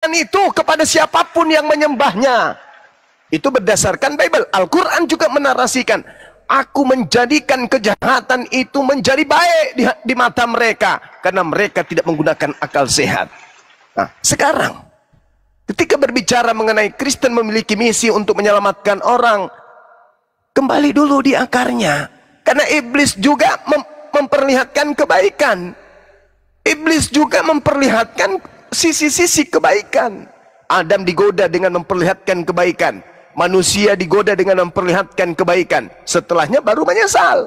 itu kepada siapapun yang menyembahnya. Itu berdasarkan Bible. Al-Quran juga menarasikan, aku menjadikan kejahatan itu menjadi baik di mata mereka, karena mereka tidak menggunakan akal sehat. Nah, sekarang ketika berbicara mengenai Kristen memiliki misi untuk menyelamatkan orang, kembali dulu di akarnya. Karena iblis juga memperlihatkan kebaikan. Iblis juga memperlihatkan sisi-sisi kebaikan. Adam digoda dengan memperlihatkan kebaikan. Manusia digoda dengan memperlihatkan kebaikan. Setelahnya baru menyesal.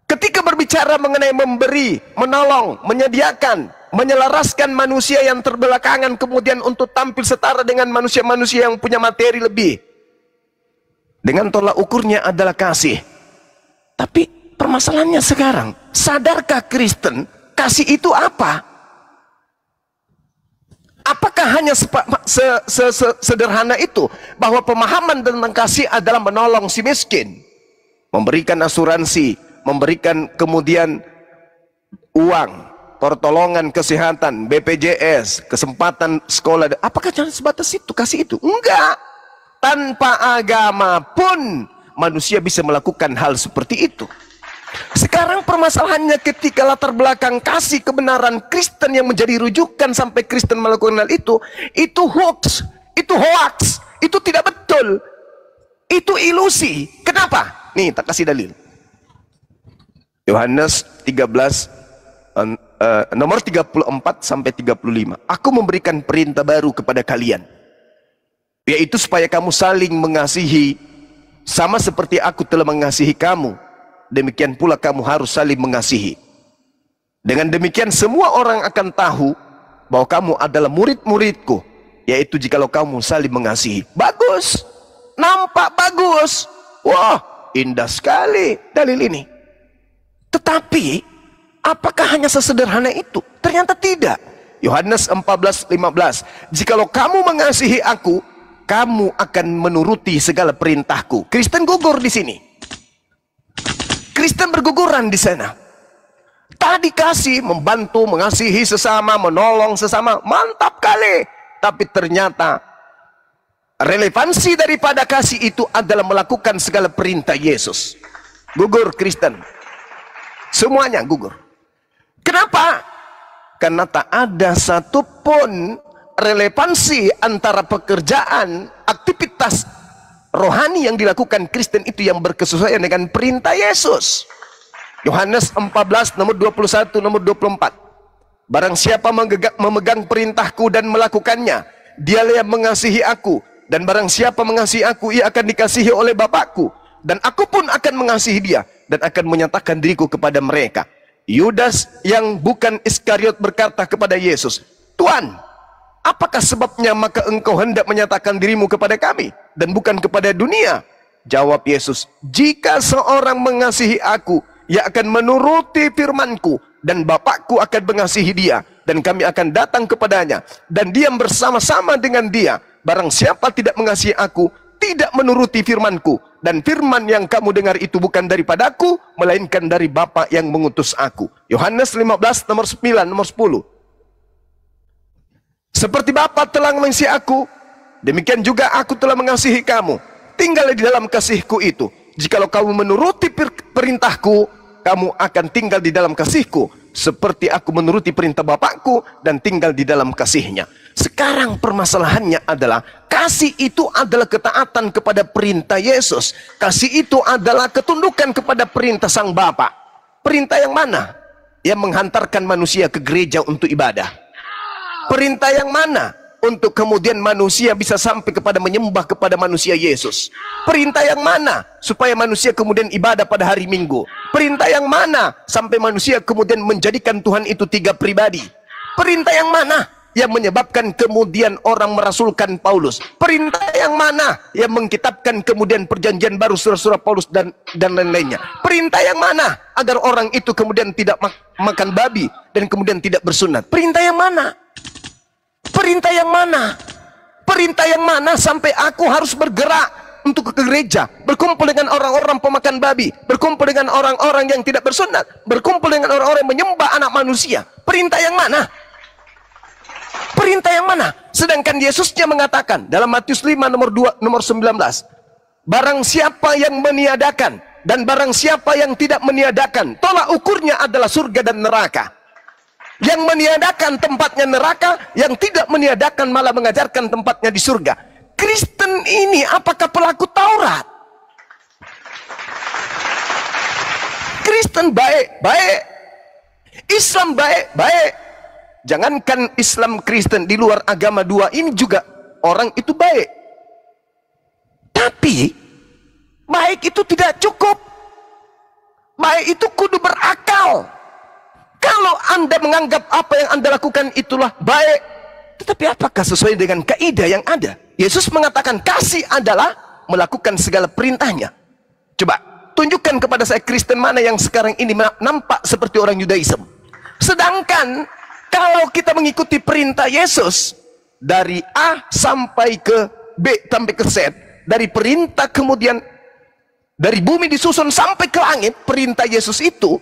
Ketika berbicara mengenai memberi, menolong, menyediakan, menyelaraskan manusia yang terbelakangan kemudian untuk tampil setara dengan manusia-manusia yang punya materi lebih, dengan tolak ukurnya adalah kasih. Tapi permasalahannya sekarang, sadarkah Kristen kasih itu apa? Apakah hanya sederhana itu, bahwa pemahaman tentang kasih adalah menolong si miskin, memberikan asuransi, memberikan kemudian uang, pertolongan kesehatan, BPJS, kesempatan sekolah? Apakah cuma sebatas itu, kasih itu? Enggak. Tanpa agama pun manusia bisa melakukan hal seperti itu. Sekarang permasalahannya ketika latar belakang kasih kebenaran Kristen yang menjadi rujukan sampai Kristen melakukan hal itu hoax, itu tidak betul, itu ilusi. Kenapa? Nih, tak kasih dalil. Yohanes 13 nomor 34 sampai 35. Aku memberikan perintah baru kepada kalian, yaitu supaya kamu saling mengasihi, sama seperti aku telah mengasihi kamu, demikian pula kamu harus saling mengasihi. Dengan demikian semua orang akan tahu bahwa kamu adalah murid-muridku, yaitu jikalau kamu saling mengasihi. Bagus, nampak bagus, wah indah sekali dalil ini. Tetapi apakah hanya sesederhana itu? Ternyata tidak. Yohanes 14:15, jikalau kamu mengasihi aku, kamu akan menuruti segala perintahku. Kristen gugur di sini. Kristen berguguran di sana. Tadi kasih, membantu, mengasihi sesama, menolong sesama, mantap kali. Tapi ternyata relevansi daripada kasih itu adalah melakukan segala perintah Yesus. Gugur Kristen. Semuanya gugur. Kenapa? Karena tak ada satupun relevansi antara pekerjaan, aktivitas rohani yang dilakukan Kristen itu yang berkesesuaian dengan perintah Yesus. Yohanes 14 nomor 21 nomor 24. Barang siapa memegang perintahku dan melakukannya, dialah yang mengasihi aku, dan barang siapa mengasihi aku, ia akan dikasihi oleh Bapakku, dan aku pun akan mengasihi dia dan akan menyatakan diriku kepada mereka. Yudas yang bukan Iskariot berkata kepada Yesus, Tuhan, apakah sebabnya maka engkau hendak menyatakan dirimu kepada kami dan bukan kepada dunia? Jawab Yesus, jika seorang mengasihi aku, ia akan menuruti firmanku, dan Bapakku akan mengasihi dia, dan kami akan datang kepadanya dan diam bersama-sama dengan dia. Barang siapa tidak mengasihi aku, tidak menuruti firmanku, dan firman yang kamu dengar itu bukan daripadaku, melainkan dari Bapa yang mengutus aku. Yohanes 15 nomor 9 nomor 10. Seperti Bapa telah mengasihi aku, demikian juga aku telah mengasihi kamu. Tinggallah di dalam kasihku itu. Jikalau kamu menuruti perintahku, kamu akan tinggal di dalam kasihku, seperti aku menuruti perintah Bapakku dan tinggal di dalam kasihnya. Sekarang permasalahannya adalah, kasih itu adalah ketaatan kepada perintah Yesus. Kasih itu adalah ketundukan kepada perintah Sang Bapa. Perintah yang mana? Yang menghantarkan manusia ke gereja untuk ibadah. Perintah yang mana? Untuk kemudian manusia bisa sampai kepada menyembah kepada manusia Yesus. Perintah yang mana? Supaya manusia kemudian ibadah pada hari Minggu. Perintah yang mana? Sampai manusia kemudian menjadikan Tuhan itu 3 pribadi. Perintah yang mana? Yang menyebabkan kemudian orang merasulkan Paulus. Perintah yang mana? Yang mengkitabkan kemudian perjanjian baru, surah-surah Paulus dan lain-lainnya. Perintah yang mana? Agar orang itu kemudian tidak makan babi dan kemudian tidak bersunat. Perintah yang mana? Perintah yang mana? Perintah yang mana sampai aku harus bergerak untuk ke gereja, berkumpul dengan orang-orang pemakan babi, berkumpul dengan orang-orang yang tidak bersunat, berkumpul dengan orang-orang yang menyembah anak manusia? Perintah yang mana? Perintah yang mana? Sedangkan Yesusnya mengatakan dalam Matius 5 nomor 19, barang siapa yang meniadakan dan barang siapa yang tidak meniadakan, tolak ukurnya adalah surga dan neraka. Yang meniadakan tempatnya neraka, yang tidak meniadakan malah mengajarkan tempatnya di surga. Kristen ini apakah pelaku Taurat? Kristen baik. Islam baik. Jangankan Islam Kristen, di luar agama dua ini juga orang itu baik. Tapi baik itu tidak cukup. Baik itu kudu berakal. Kalau Anda menganggap apa yang Anda lakukan itulah baik, tetapi apakah sesuai dengan kaidah yang ada? Yesus mengatakan kasih adalah melakukan segala perintahnya. Coba tunjukkan kepada saya Kristen mana yang sekarang ini nampak seperti orang Yudaism. Sedangkan kalau kita mengikuti perintah Yesus dari A sampai ke B sampai ke Z, dari perintah kemudian dari bumi disusun sampai ke langit, perintah Yesus itu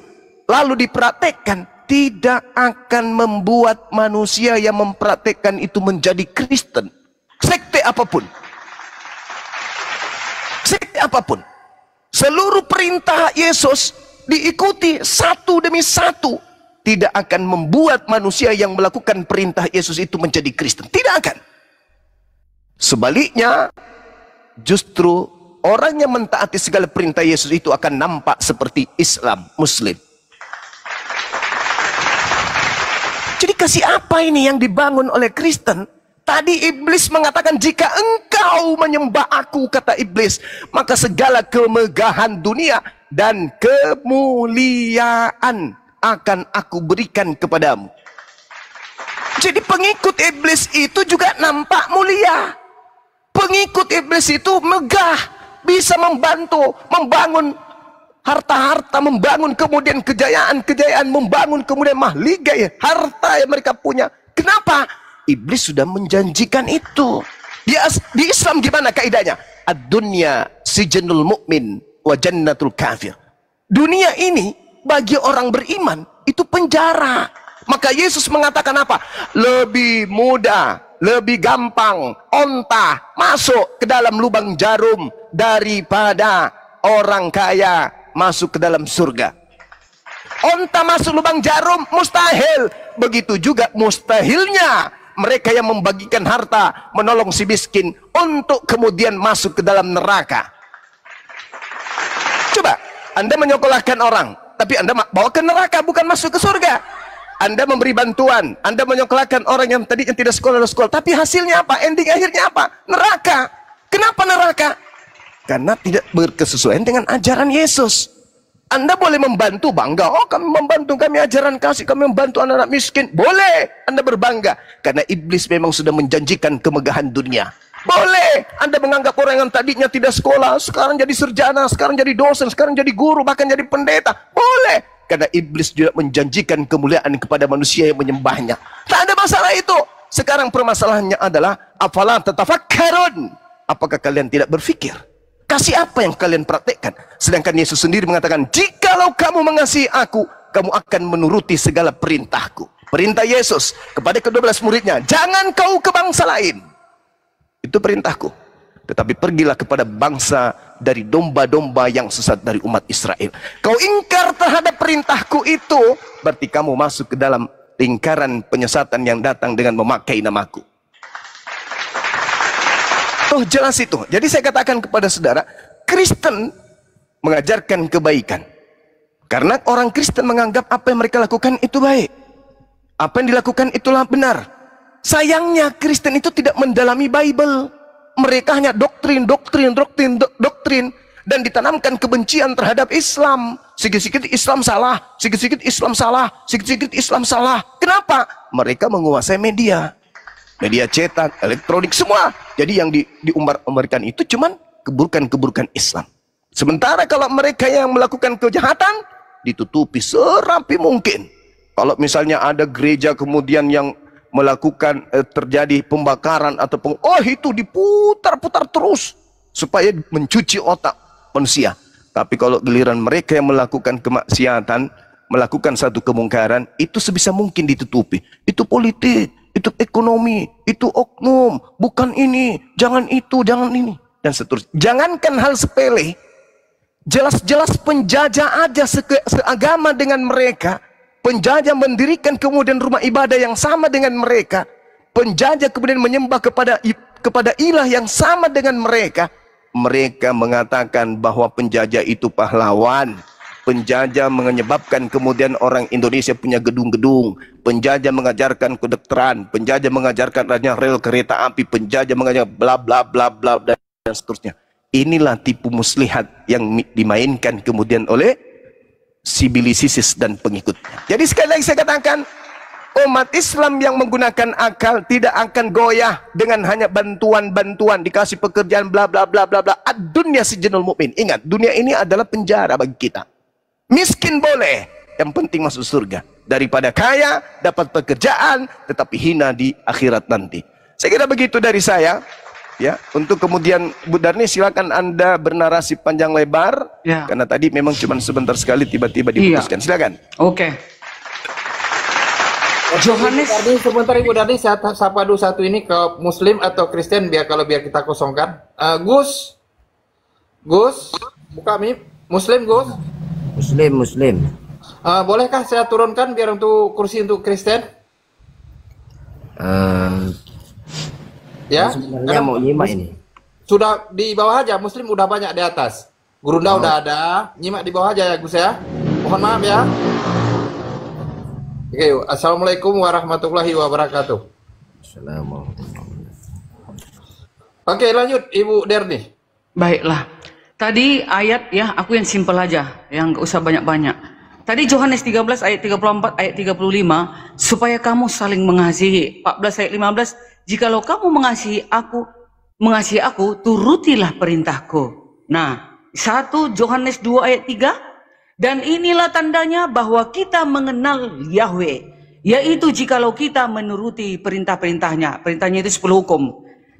lalu dipraktekkan, tidak akan membuat manusia yang mempraktekkan itu menjadi Kristen. Sekte apapun. Sekte apapun. Seluruh perintah Yesus diikuti satu demi satu, tidak akan membuat manusia yang melakukan perintah Yesus itu menjadi Kristen. Tidak akan. Sebaliknya, justru orang yang mentaati segala perintah Yesus itu akan nampak seperti Islam, Muslim. Jadi kasih apa ini yang dibangun oleh Kristen? Tadi iblis mengatakan, jika engkau menyembah aku, kata iblis, maka segala kemegahan dunia dan kemuliaan akan aku berikan kepadamu. Jadi pengikut iblis itu juga nampak mulia. Pengikut iblis itu megah, bisa membantu, membangun harta-harta, membangun kemudian kejayaan-kejayaan, membangun kemudian mahligai harta yang mereka punya. Kenapa? Iblis sudah menjanjikan itu. Di Islam gimana kaidahnya? Ad-dunya sijnul mu'min wa jannatul kafir. Dunia ini bagi orang beriman itu penjara. Maka Yesus mengatakan apa? Lebih mudah, lebih gampang onta masuk ke dalam lubang jarum daripada orang kaya masuk ke dalam surga. Onta masuk lubang jarum mustahil. Begitu juga mustahilnya mereka yang membagikan harta, menolong si miskin untuk kemudian masuk ke dalam neraka. Coba, Anda menyekolahkan orang, tapi Anda bawa ke neraka, bukan masuk ke surga. Anda memberi bantuan, Anda menyekolahkan orang yang tadinya tidak sekolah, tapi hasilnya apa? Ending akhirnya apa? Neraka. Kenapa neraka? Karena tidak berkesesuaian dengan ajaran Yesus. Anda boleh membantu, bangga. Oh, kami membantu, kami ajaran kasih, kami membantu anak-anak miskin. Boleh Anda berbangga. Karena iblis memang sudah menjanjikan kemegahan dunia. Boleh Anda menganggap orang yang tadinya tidak sekolah, sekarang jadi sarjana, sekarang jadi dosen, sekarang jadi guru, bahkan jadi pendeta. Boleh. Karena iblis juga menjanjikan kemuliaan kepada manusia yang menyembahnya. Tak ada masalah itu. Sekarang permasalahannya adalah, afala tatafakkarun? Apakah kalian tidak berfikir? Kasih apa yang kalian praktekkan? Sedangkan Yesus sendiri mengatakan, jikalau kamu mengasihi aku, kamu akan menuruti segala perintahku. Perintah Yesus kepada ke-12 muridnya, jangan kau ke bangsa lain. Itu perintahku. Tetapi pergilah kepada bangsa dari domba-domba yang sesat dari umat Israel. Kau ingkar terhadap perintahku itu, berarti kamu masuk ke dalam lingkaran penyesatan yang datang dengan memakai namaku. Oh, jelas itu. Jadi saya katakan kepada saudara, Kristen mengajarkan kebaikan. Karena orang Kristen menganggap apa yang mereka lakukan itu baik. Apa yang dilakukan itulah benar. Sayangnya Kristen itu tidak mendalami Bible. Mereka hanya doktrin dan ditanamkan kebencian terhadap Islam. Sikit-sikit Islam salah, sikit-sikit Islam salah, sikit-sikit Islam salah. Kenapa? Mereka menguasai media cetak, elektronik, semua. Jadi yang diumbar-umbarkan itu cuman keburukan-keburukan Islam. Sementara kalau mereka yang melakukan kejahatan ditutupi serapi mungkin. Kalau misalnya ada gereja kemudian yang melakukan terjadi pembakaran atau itu diputar-putar terus supaya mencuci otak manusia. Tapi kalau giliran mereka yang melakukan kemaksiatan, melakukan satu kemungkaran, itu sebisa mungkin ditutupi. Itu politik, itu ekonomi, itu oknum, bukan ini, jangan itu, jangan ini, dan seterusnya. Jangankan hal sepele, jelas-jelas penjajah aja seagama dengan mereka. Penjajah mendirikan kemudian rumah ibadah yang sama dengan mereka. Penjajah kemudian menyembah kepada ilah yang sama dengan mereka. Mereka mengatakan bahwa penjajah itu pahlawan. Penjajah menyebabkan kemudian orang Indonesia punya gedung-gedung. Penjajah mengajarkan kedokteran. Penjajah mengajarkan adanya rel kereta api. Penjajah mengajarkan bla bla bla bla dan seterusnya. Inilah tipu muslihat yang dimainkan kemudian oleh sibilisisis dan pengikutnya. Jadi sekali lagi saya katakan, umat Islam yang menggunakan akal tidak akan goyah dengan hanya bantuan-bantuan, dikasih pekerjaan bla bla bla bla bla. Ad-dunya sijnul mu'min. Ingat, dunia ini adalah penjara bagi kita. Miskin boleh, yang penting masuk surga. Daripada kaya, dapat pekerjaan, tetapi hina di akhirat nanti. Saya kira begitu dari saya. Ya, untuk kemudian Bu Darni silakan Anda bernarasi panjang lebar, ya. Karena tadi memang cuma sebentar sekali tiba-tiba diputuskan. Silakan. Oke. Johannes, sebentar Ibu Darni, saya sapa dulu satu ini ke Muslim atau Kristen biar kita kosongkan. Gus, buka mic. Muslim Gus. Muslim. Bolehkah saya turunkan biar untuk kursi untuk Kristen? Ya, sebenarnya mau nyimak ini. Sudah di bawah aja, Muslim udah banyak di atas. Gurunda udah ada, nyimak di bawah aja ya Gus ya. Mohon maaf ya. Oke, assalamualaikum warahmatullahi wabarakatuh. Assalamualaikum. Oke, lanjut Ibu Derni. Baiklah. Tadi ayat ya, aku yang simpel aja, yang gak usah banyak-banyak. Tadi Yohanes 13 ayat 34 ayat 35, supaya kamu saling mengasihi. 14 ayat 15, jikalau kamu mengasihi aku, turutilah perintahku. Nah, 1 Yohanes 2 ayat 3, dan inilah tandanya bahwa kita mengenal Yahweh, yaitu jikalau kita menuruti perintah-perintahnya. Perintahnya itu 10 hukum.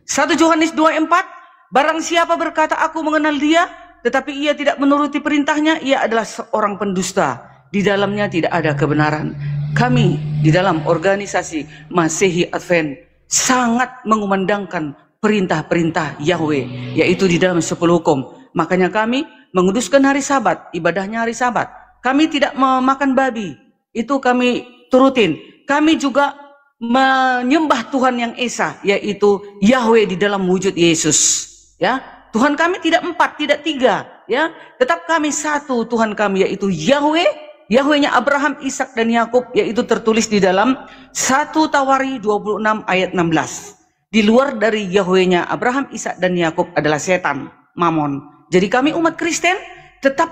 1 Yohanes 2 ayat 4, barang siapa berkata aku mengenal dia, tetapi ia tidak menuruti perintahnya, ia adalah seorang pendusta. Di dalamnya tidak ada kebenaran. Kami di dalam organisasi Masehi Advent sangat mengumandangkan perintah-perintah Yahweh, yaitu di dalam 10 hukum. Makanya kami menguduskan hari Sabat, ibadahnya hari Sabat. Kami tidak memakan babi, itu kami turutin. Kami juga menyembah Tuhan yang Esa, yaitu Yahweh di dalam wujud Yesus. Ya, Tuhan kami tidak 4, tidak 3, ya, tetap kami satu Tuhan kami, yaitu Yahweh. Yahwehnya Abraham, Ishak dan Yakub, yaitu tertulis di dalam 1 Tawari 26 ayat 16. Di luar dari Yahwehnya Abraham, Ishak dan Yakub adalah setan, Mamon. Jadi kami umat Kristen tetap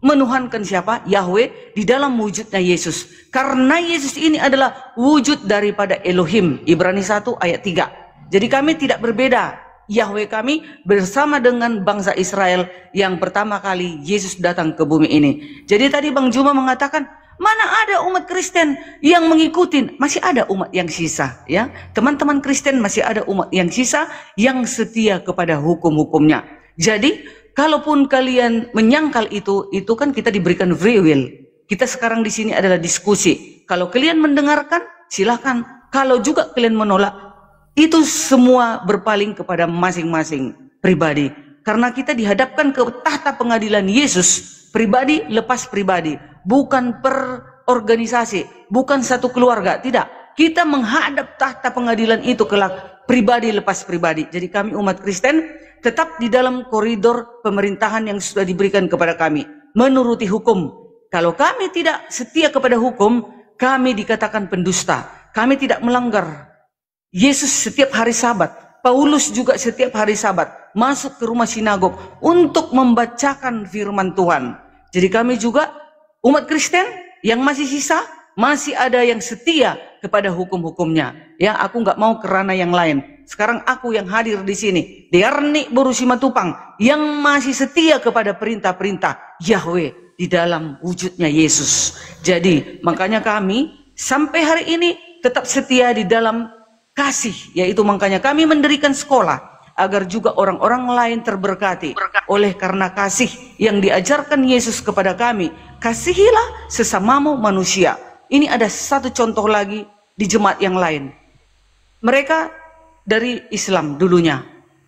menuhankan siapa? Yahweh di dalam wujudnya Yesus. Karena Yesus ini adalah wujud daripada Elohim. Ibrani 1 ayat 3. Jadi kami tidak berbeda. Yahweh kami bersama dengan bangsa Israel yang pertama kali Yesus datang ke bumi ini. Jadi tadi Bang Juma mengatakan, mana ada umat Kristen yang mengikuti? Masih ada umat yang sisa, ya. Teman-teman Kristen masih ada umat yang sisa yang setia kepada hukum-hukumnya. Jadi, kalaupun kalian menyangkal itu kan kita diberikan free will. Kita sekarang di sini adalah diskusi. Kalau kalian mendengarkan, silakan. Kalau juga kalian menolak, itu semua berpaling kepada masing-masing pribadi. Karena kita dihadapkan ke tahta pengadilan Yesus, pribadi lepas pribadi, bukan per organisasi, bukan satu keluarga, tidak. Kita menghadap tahta pengadilan itu kelak pribadi lepas pribadi. Jadi kami umat Kristen tetap di dalam koridor pemerintahan yang sudah diberikan kepada kami, menuruti hukum. Kalau kami tidak setia kepada hukum, kami dikatakan pendusta. Kami tidak melanggar. Yesus setiap hari Sabat, Paulus juga setiap hari Sabat masuk ke rumah sinagog untuk membacakan firman Tuhan. Jadi kami juga umat Kristen yang masih sisa, masih ada yang setia kepada hukum-hukumnya. Ya, aku nggak mau ke ranah yang lain. Sekarang aku yang hadir di sini, Derni Boru Simatupang, yang masih setia kepada perintah-perintah Yahweh di dalam wujudnya Yesus. Jadi makanya kami sampai hari ini tetap setia di dalam kasih, yaitu makanya kami mendirikan sekolah agar juga orang-orang lain terberkati oleh karena kasih yang diajarkan Yesus kepada kami. Kasihilah sesamamu manusia. Ini ada satu contoh lagi di jemaat yang lain. Mereka dari Islam dulunya.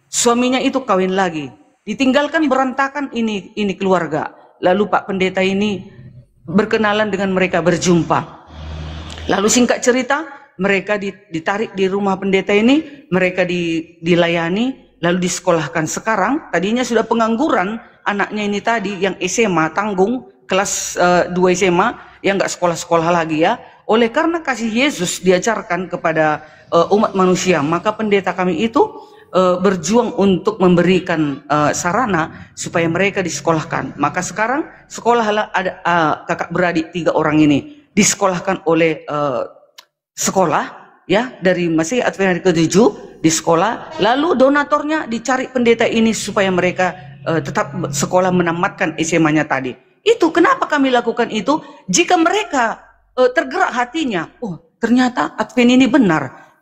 Suaminya itu kawin lagi. Ditinggalkan berantakan ini keluarga. Lalu Pak Pendeta ini berkenalan dengan mereka, berjumpa. Lalu singkat cerita, mereka ditarik di rumah pendeta ini, mereka dilayani, lalu disekolahkan. Sekarang tadinya sudah pengangguran anaknya ini tadi yang SMA tanggung kelas 2 SMA yang nggak sekolah-sekolah lagi ya. Oleh karena kasih Yesus diajarkan kepada umat manusia, maka pendeta kami itu berjuang untuk memberikan sarana supaya mereka disekolahkan. Maka sekarang sekolahlah ada kakak beradik 3 orang ini disekolahkan oleh sekolah ya, dari masih Advent hari ke-7 di sekolah. Lalu donatornya dicari pendeta ini supaya mereka tetap sekolah menamatkan SMA-nya tadi. Itu kenapa kami lakukan itu? Jika mereka tergerak hatinya, oh ternyata Advent ini benar,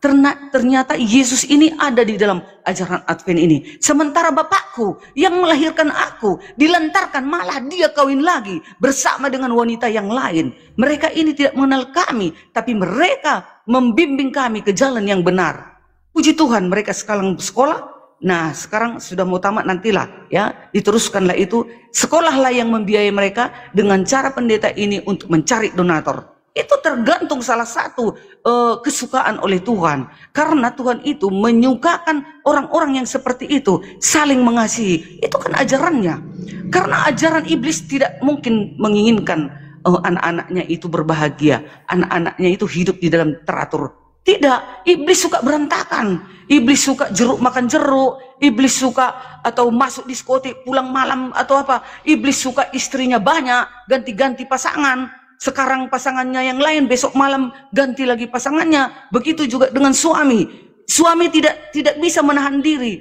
ternyata Yesus ini ada di dalam ajaran Advent ini. Sementara bapakku yang melahirkan aku dilantarkan, malah dia kawin lagi bersama dengan wanita yang lain. Mereka ini tidak mengenal kami, tapi mereka membimbing kami ke jalan yang benar. Puji Tuhan, mereka sekarang sekolah. Nah sekarang sudah mau tamat, nantilah ya diteruskanlah itu. Sekolahlah yang membiayai mereka dengan cara pendeta ini untuk mencari donator. Itu tergantung salah satu kesukaan oleh Tuhan. Karena Tuhan itu menyukakan orang-orang yang seperti itu, saling mengasihi. Itu kan ajarannya. Karena ajaran iblis tidak mungkin menginginkan anak-anaknya itu berbahagia, anak-anaknya itu hidup di dalam teratur. Tidak, iblis suka berantakan. Iblis suka makan jeruk, iblis suka atau masuk diskotik pulang malam atau apa. Iblis suka istrinya banyak, ganti-ganti pasangan. Sekarang pasangannya yang lain, besok malam ganti lagi pasangannya. Begitu juga dengan suami. Suami tidak bisa menahan diri.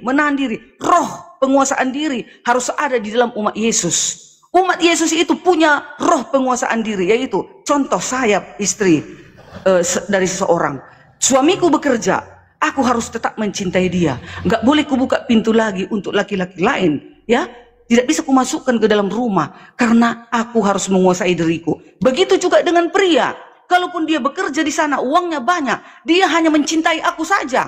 Roh penguasaan diri harus ada di dalam umat Yesus. Umat Yesus itu punya roh penguasaan diri, yaitu contoh saya istri dari seseorang. Suamiku bekerja, aku harus tetap mencintai dia. Nggak boleh kubuka pintu lagi untuk laki-laki lain, ya. Tidak bisa kumasukkan ke dalam rumah karena aku harus menguasai diriku. Begitu juga dengan pria. Kalaupun dia bekerja di sana, uangnya banyak, dia hanya mencintai aku saja.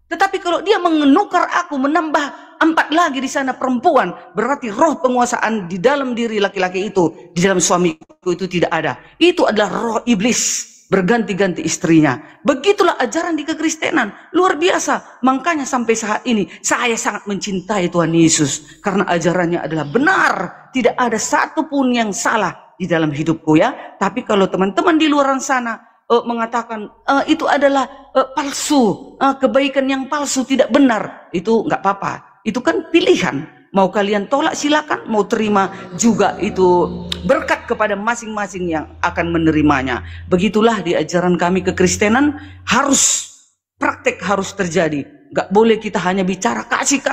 Tetapi kalau dia menukar aku, menambah 4 lagi di sana perempuan, berarti roh penguasaan di dalam diri laki-laki itu, di dalam suamiku itu tidak ada. Itu adalah roh iblis. Berganti-ganti istrinya. Begitulah ajaran di kekristenan, luar biasa. Makanya sampai saat ini saya sangat mencintai Tuhan Yesus, karena ajarannya adalah benar, tidak ada satupun yang salah di dalam hidupku ya. Tapi kalau teman-teman di luar sana mengatakan itu adalah palsu, kebaikan yang palsu, tidak benar, itu nggak apa-apa. Itu kan pilihan. Mau kalian tolak silakan, mau terima juga, itu berkat kepada masing-masing yang akan menerimanya. Begitulah di ajaran kami kekristenan, harus praktek, harus terjadi. Gak boleh kita hanya bicara kasih,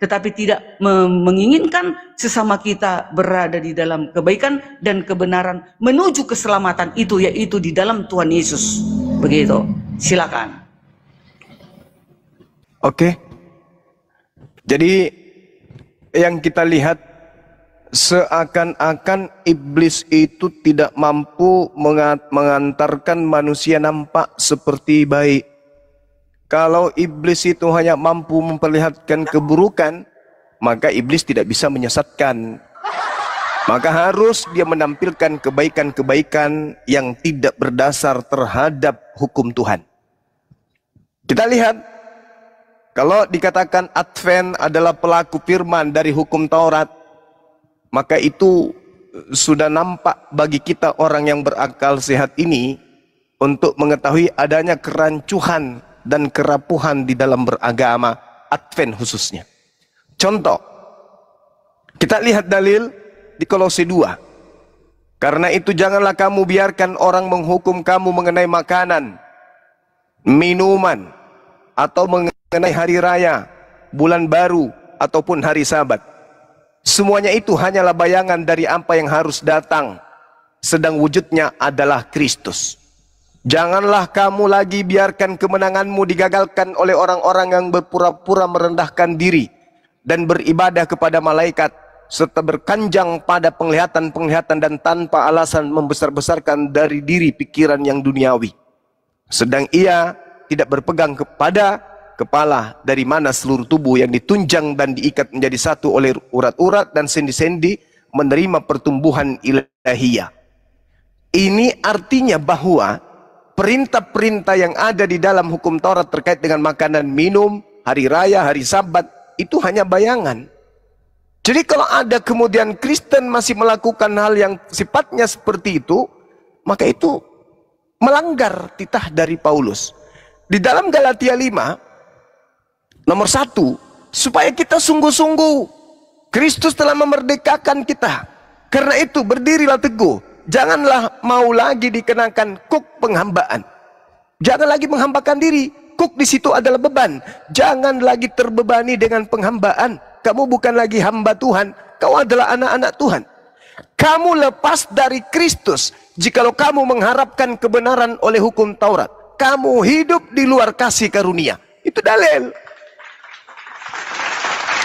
tetapi tidak menginginkan sesama kita berada di dalam kebaikan dan kebenaran menuju keselamatan itu, yaitu di dalam Tuhan Yesus. Begitu, silakan. Oke. Jadi yang kita lihat, seakan-akan iblis itu tidak mampu mengantarkan manusia nampak seperti baik. Kalau iblis itu hanya mampu memperlihatkan keburukan, maka iblis tidak bisa menyesatkan. Maka harus dia menampilkan kebaikan-kebaikan yang tidak berdasar terhadap hukum Tuhan. Kita lihat, kalau dikatakan Advent adalah pelaku firman dari hukum Taurat, maka itu sudah nampak bagi kita orang yang berakal sehat ini untuk mengetahui adanya kerancuhan dan kerapuhan di dalam beragama, Advent khususnya. Contoh, kita lihat dalil di Kolose 2. Karena itu janganlah kamu biarkan orang menghukum kamu mengenai makanan, minuman, atau mengenai hari raya, bulan baru, ataupun hari Sabat. Semuanya itu hanyalah bayangan dari apa yang harus datang, sedang wujudnya adalah Kristus. Janganlah kamu lagi biarkan kemenanganmu digagalkan oleh orang-orang yang berpura-pura merendahkan diri dan beribadah kepada malaikat, serta berkanjang pada penglihatan-penglihatan dan tanpa alasan membesar-besarkan dari diri pikiran yang duniawi. Sedang ia tidak berpegang kepada kepala, dari mana seluruh tubuh yang ditunjang dan diikat menjadi satu oleh urat-urat dan sendi-sendi menerima pertumbuhan ilahiyah. Ini artinya bahwa perintah-perintah yang ada di dalam hukum Taurat terkait dengan makanan, minum, hari raya, hari Sabat, itu hanya bayangan. Jadi kalau ada kemudian Kristen masih melakukan hal yang sifatnya seperti itu, maka itu melanggar titah dari Paulus. Di dalam Galatia 5, nomor 1, supaya kita sungguh-sungguh, Kristus telah memerdekakan kita. Karena itu berdirilah teguh, janganlah mau lagi dikenakan kuk penghambaan. Jangan lagi menghambakan diri. Kuk di situ adalah beban. Jangan lagi terbebani dengan penghambaan. Kamu bukan lagi hamba Tuhan, kau adalah anak-anak Tuhan. Kamu lepas dari Kristus jikalau kamu mengharapkan kebenaran oleh hukum Taurat. Kamu hidup di luar kasih karunia. Itu dalil.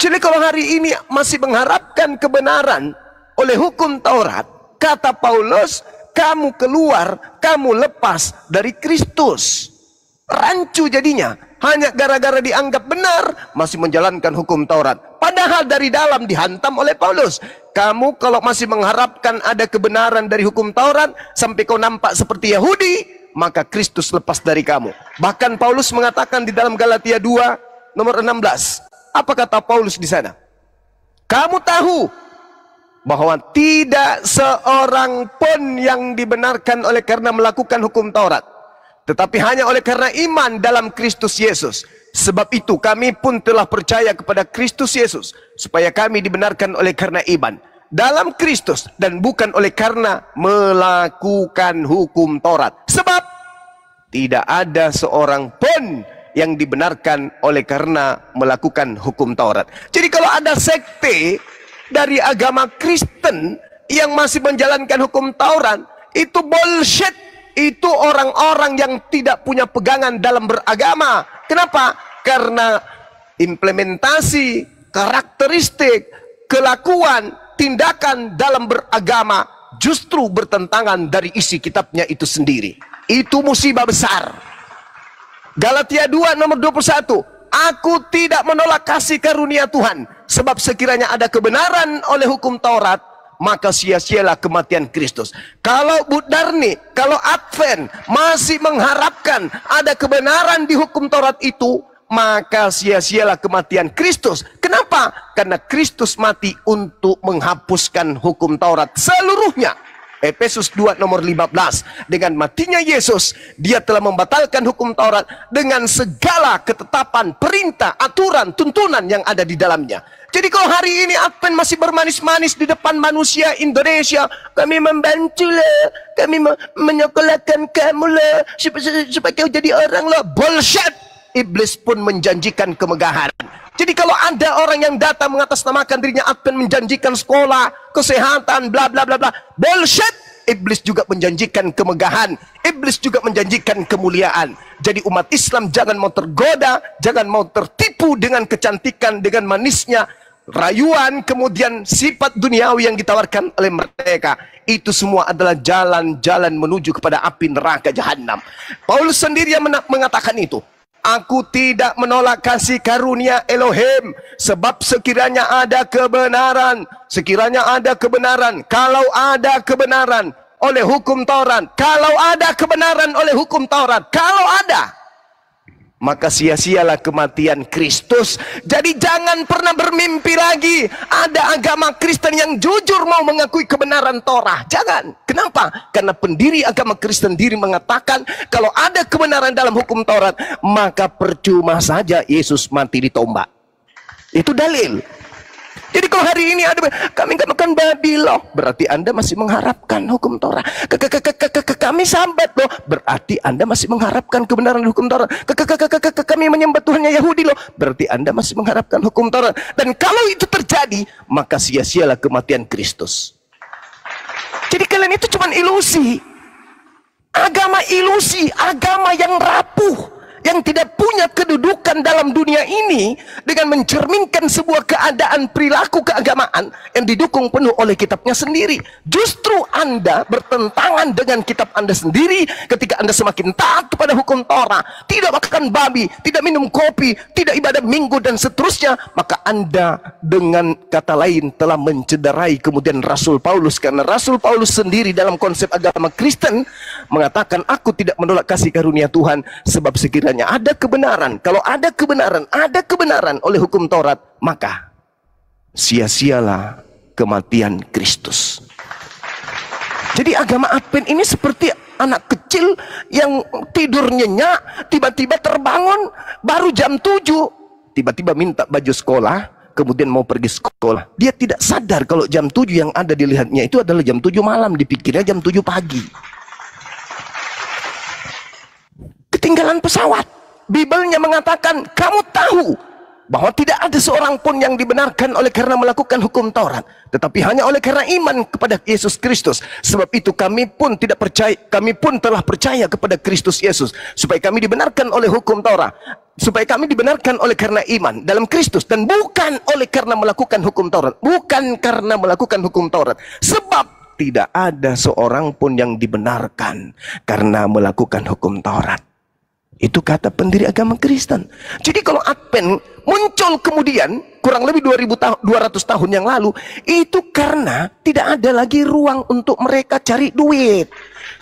Jadi kalau hari ini masih mengharapkan kebenaran oleh hukum Taurat, kata Paulus, kamu keluar, kamu lepas dari Kristus. Rancu jadinya, hanya gara-gara dianggap benar masih menjalankan hukum Taurat. Padahal dari dalam dihantam oleh Paulus. Kamu kalau masih mengharapkan ada kebenaran dari hukum Taurat sampai kau nampak seperti Yahudi, maka Kristus lepas dari kamu. Bahkan Paulus mengatakan di dalam Galatia 2 nomor 16. Apa kata Paulus di sana? Kamu tahu bahwa tidak seorang pun yang dibenarkan oleh karena melakukan hukum Taurat, tetapi hanya oleh karena iman dalam Kristus Yesus. Sebab itu kami pun telah percaya kepada Kristus Yesus, supaya kami dibenarkan oleh karena iman dalam Kristus dan bukan oleh karena melakukan hukum Taurat. Sebab tidak ada seorang pun yang dibenarkan oleh karena melakukan hukum Taurat. Jadi kalau ada sekte dari agama Kristen yang masih menjalankan hukum Taurat, itu bullshit. Itu orang-orang yang tidak punya pegangan dalam beragama. Kenapa? Karena implementasi, karakteristik, kelakuan, tindakan dalam beragama justru bertentangan dari isi kitabnya itu sendiri. Itu musibah besar. Galatia 2 nomor 21. Aku tidak menolak kasih karunia Tuhan, sebab sekiranya ada kebenaran oleh hukum Taurat, maka sia-sialah kematian Kristus. Kalau Budarni, kalau Advent masih mengharapkan ada kebenaran di hukum Taurat itu, maka sia-sialah kematian Kristus. Kenapa? Karena Kristus mati untuk menghapuskan hukum Taurat seluruhnya. Efesus 2 nomor 15. Dengan matinya Yesus, dia telah membatalkan hukum Taurat dengan segala ketetapan, perintah, aturan, tuntunan yang ada di dalamnya. Jadi kalau hari ini Advent masih bermanis-manis di depan manusia Indonesia, kami membantu lah, kami menyekolahkan kamu lah, supaya kau jadi orang lah. Bullshit. Iblis pun menjanjikan kemegahan. Jadi kalau ada orang yang datang mengatasnamakan dirinya Advent, menjanjikan sekolah, kesehatan, bla bla bla bla, bullshit. Iblis juga menjanjikan kemegahan. Iblis juga menjanjikan kemuliaan. Jadi umat Islam jangan mau tergoda, jangan mau tertipu dengan kecantikan, dengan manisnya rayuan, kemudian sifat duniawi yang ditawarkan oleh mereka. Itu semua adalah jalan-jalan menuju kepada api neraka jahanam. Paulus sendiri yang mengatakan itu. Aku tidak menolak kasih karunia Elohim, sebab sekiranya ada kebenaran, kalau ada kebenaran oleh hukum Taurat, kalau ada, maka sia-sialah kematian Kristus. Jadi jangan pernah bermimpi lagi ada agama Kristen yang jujur mau mengakui kebenaran Torah. Jangan. Kenapa? Karena pendiri agama Kristen sendiri mengatakan kalau ada kebenaran dalam hukum Taurat, maka percuma saja Yesus mati ditombak. Itu dalil. Jadi kalau hari ini ada kami nggak makan babi loh, berarti Anda masih mengharapkan hukum Taurat. Kami sambat loh, berarti Anda masih mengharapkan kebenaran hukum Taurat. Kami menyembah Tuhannya Yahudi loh, berarti Anda masih mengharapkan hukum Taurat. Dan kalau itu terjadi, maka sia-sialah kematian Kristus. Jadi kalian itu cuma ilusi. Agama ilusi, agama yang rapuh, yang tidak punya kedudukan dalam dunia ini dengan mencerminkan sebuah keadaan perilaku keagamaan yang didukung penuh oleh kitabnya sendiri. Justru Anda bertentangan dengan kitab Anda sendiri ketika Anda semakin taat kepada hukum Torah, tidak makan babi, tidak minum kopi, tidak ibadah minggu dan seterusnya, maka Anda dengan kata lain telah mencederai kemudian Rasul Paulus, karena Rasul Paulus sendiri dalam konsep agama Kristen mengatakan, aku tidak menolak kasih karunia Tuhan, sebab sekiranya ada kebenaran, kalau ada kebenaran oleh hukum Taurat, maka sia-sialah kematian Kristus. Jadi agama Advent ini seperti anak kecil yang tidur nyenyak, tiba-tiba terbangun baru jam 7, tiba-tiba minta baju sekolah, kemudian mau pergi sekolah. Dia tidak sadar kalau jam 7 yang ada dilihatnya itu adalah jam 7 malam, dipikirnya jam 7 pagi. Ketinggalan pesawat. Bibelnya mengatakan, kamu tahu bahwa tidak ada seorang pun yang dibenarkan oleh karena melakukan hukum Taurat, tetapi hanya oleh karena iman kepada Yesus Kristus. Sebab itu kami pun telah percaya kepada Kristus Yesus, supaya kami dibenarkan oleh hukum Taurat, supaya kami dibenarkan oleh karena iman dalam Kristus, dan bukan oleh karena melakukan hukum Taurat. Bukan karena melakukan hukum Taurat, sebab tidak ada seorang pun yang dibenarkan karena melakukan hukum Taurat. Itu kata pendiri agama Kristen. Jadi kalau Advent muncul kemudian kurang lebih 200 tahun yang lalu, itu karena tidak ada lagi ruang untuk mereka cari duit.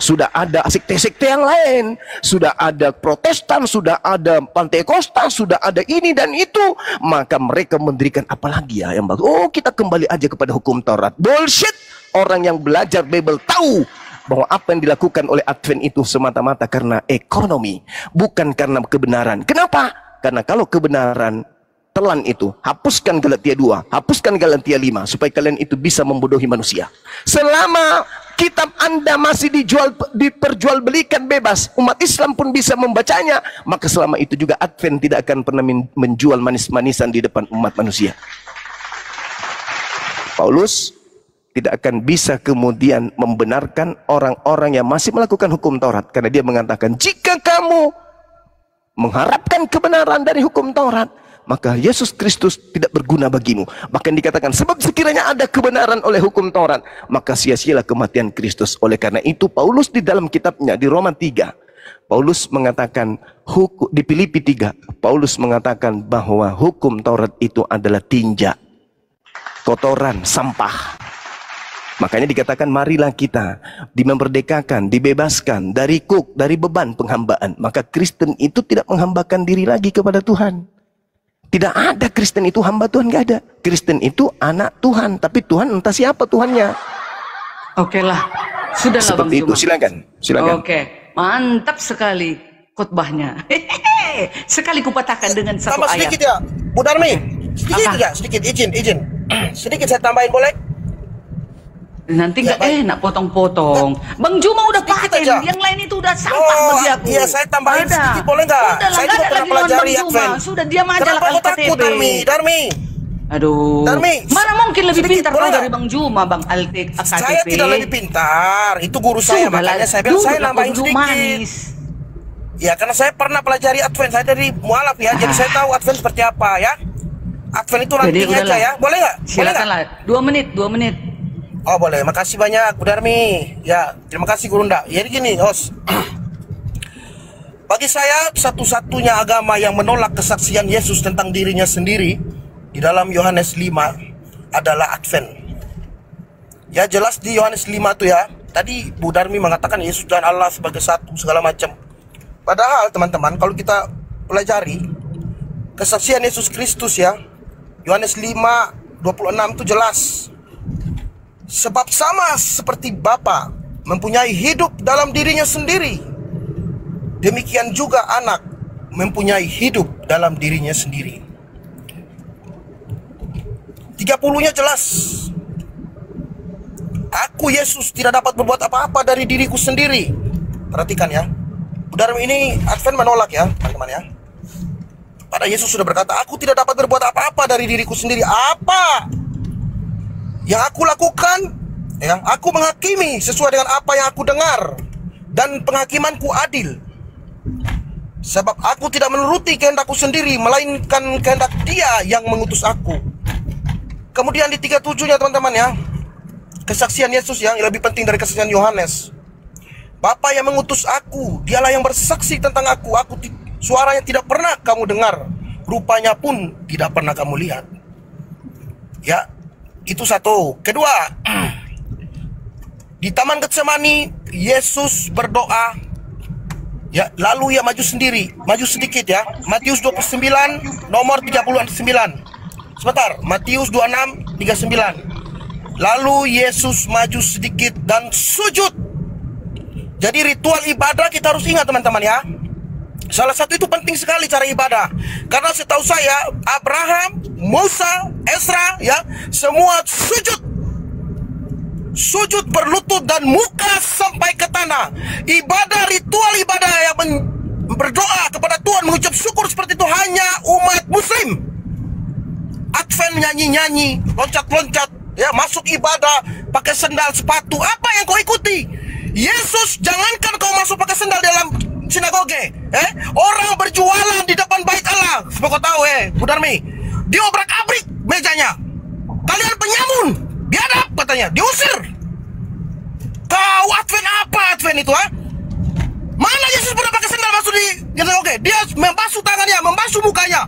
Sudah ada sekte-sekte yang lain, sudah ada Protestan, sudah ada Pantekosta, sudah ada ini dan itu. Maka mereka mendirikan apa lagi ya yang bagus? Oh, kita kembali aja kepada hukum Taurat. Bullshit. Orang yang belajar Bible tahu bahwa apa yang dilakukan oleh Advent itu semata-mata karena ekonomi, bukan karena kebenaran. Kenapa? Karena kalau kebenaran telan itu, hapuskan Galatia 2, hapuskan Galatia 5, supaya kalian itu bisa membodohi manusia. Selama kitab Anda masih diperjualbelikan bebas, umat Islam pun bisa membacanya, maka selama itu juga Advent tidak akan pernah menjual manis-manisan di depan umat manusia. Paulus tidak akan bisa kemudian membenarkan orang-orang yang masih melakukan hukum Taurat, karena dia mengatakan, jika kamu mengharapkan kebenaran dari hukum Taurat, maka Yesus Kristus tidak berguna bagimu. Bahkan dikatakan, sebab sekiranya ada kebenaran oleh hukum Taurat, maka sia-sialah kematian Kristus. Oleh karena itu Paulus di dalam kitabnya di Roma 3, Paulus mengatakan, di Filipi 3, Paulus mengatakan bahwa hukum Taurat itu adalah tinja, kotoran, sampah. Makanya dikatakan, marilah kita dimerdekakan, dibebaskan dari dari beban penghambaan. Maka Kristen itu tidak menghambakan diri lagi kepada Tuhan. Tidak ada Kristen itu hamba Tuhan, nggak ada. Kristen itu anak Tuhan, tapi Tuhan entah siapa Tuhannya. Oke lah, sudahlah Bang Seperti itu, Juma. silakan. Oke, mantap sekali khotbahnya. Sekali kupatahkan dengan satu tambah ayat. sedikit ya, Bu Darmi. Sedikit Apa? ya, sedikit, izin. Sedikit saya tambahin, boleh? Nanti Ya, nggak enak potong-potong. Bang Juma udah Sedikit paten, aja. yang lain itu udah sampah bagi aku. Iya, saya tambahin Ada. sedikit, boleh nggak? Udah lah, Saya nggak juga ada pernah lagi lawan pelajari Bang Juma. Advent. Sudah diam aja lah Kenapa kali kau takut, KTP. Darmi? Aduh. Darmi, Mana mungkin lebih sedikit, pintar boleh kau nggak? dari Bang Juma, Bang Altik, KTP. Saya tidak lebih pintar, itu guru saya, makanya saya bilang saya nambahin sedikit. Manis. Ya, karena saya pernah pelajari Advent, saya dari mualaf ya, jadi saya tahu Advent seperti apa ya. Advent itu rantingnya aja ya, boleh nggak? Silakanlah, 2 menit. Oh boleh, makasih banyak Bu Darmi. Ya, terima kasih Gurunda. Jadi gini, host. Bagi saya, satu-satunya agama yang menolak kesaksian Yesus tentang dirinya sendiri di dalam Yohanes 5 adalah Advent. Ya, jelas di Yohanes 5 tuh ya. Tadi Bu Darmi mengatakan Yesus dan Allah sebagai satu segala macam. Padahal teman-teman, kalau kita pelajari kesaksian Yesus Kristus ya, Yohanes 5:26 itu jelas. Sebab sama seperti Bapa mempunyai hidup dalam dirinya sendiri, demikian juga anak mempunyai hidup dalam dirinya sendiri. 30-nya jelas. Aku Yesus tidak dapat berbuat apa-apa dari diriku sendiri. Perhatikan ya. Bu Darmi, ini Advent menolak ya teman-teman ya. Pada Yesus sudah berkata, aku tidak dapat berbuat apa-apa dari diriku sendiri. Apa yang aku lakukan, ya, aku menghakimi sesuai dengan apa yang aku dengar, dan penghakimanku adil. Sebab aku tidak menuruti kehendakku sendiri, melainkan kehendak Dia yang mengutus aku. Kemudian di 37-nya teman-teman ya, kesaksian Yesus yang lebih penting dari kesaksian Yohanes. Bapa yang mengutus aku, Dialah yang bersaksi tentang aku. Suaranya tidak pernah kamu dengar, rupanya pun tidak pernah kamu lihat. Ya, itu satu. Kedua, di Taman Getsemani Yesus berdoa. Ya, lalu ia maju sendiri, maju sedikit ya. Matius 29 nomor 39. Sebentar, Matius 26 39. Lalu Yesus maju sedikit dan sujud. Jadi ritual ibadah kita harus ingat teman-teman ya. Salah satu itu penting sekali cara ibadah. Karena setahu saya Abraham, Musa, Ezra ya, semua sujud. Sujud berlutut dan muka sampai ke tanah. Ibadah, ritual ibadah yang berdoa kepada Tuhan, mengucap syukur seperti itu hanya umat muslim. Advent nyanyi-nyanyi, loncat-loncat, ya, masuk ibadah pakai sendal, sepatu. Apa yang kau ikuti? Yesus, jangankan kau masuk pakai sendal dalam sinagoge, orang berjualan di depan bait Allah. Supaya kau tahu, Bu Darmi, dia obrak-abrik mejanya. Kalian penyamun, biadab katanya, diusir. Kau Advent apa Advent itu, ha? Mana Yesus pernah pakai sendal masuk di sinagoge? Dia membasuh tangannya, membasuh mukanya.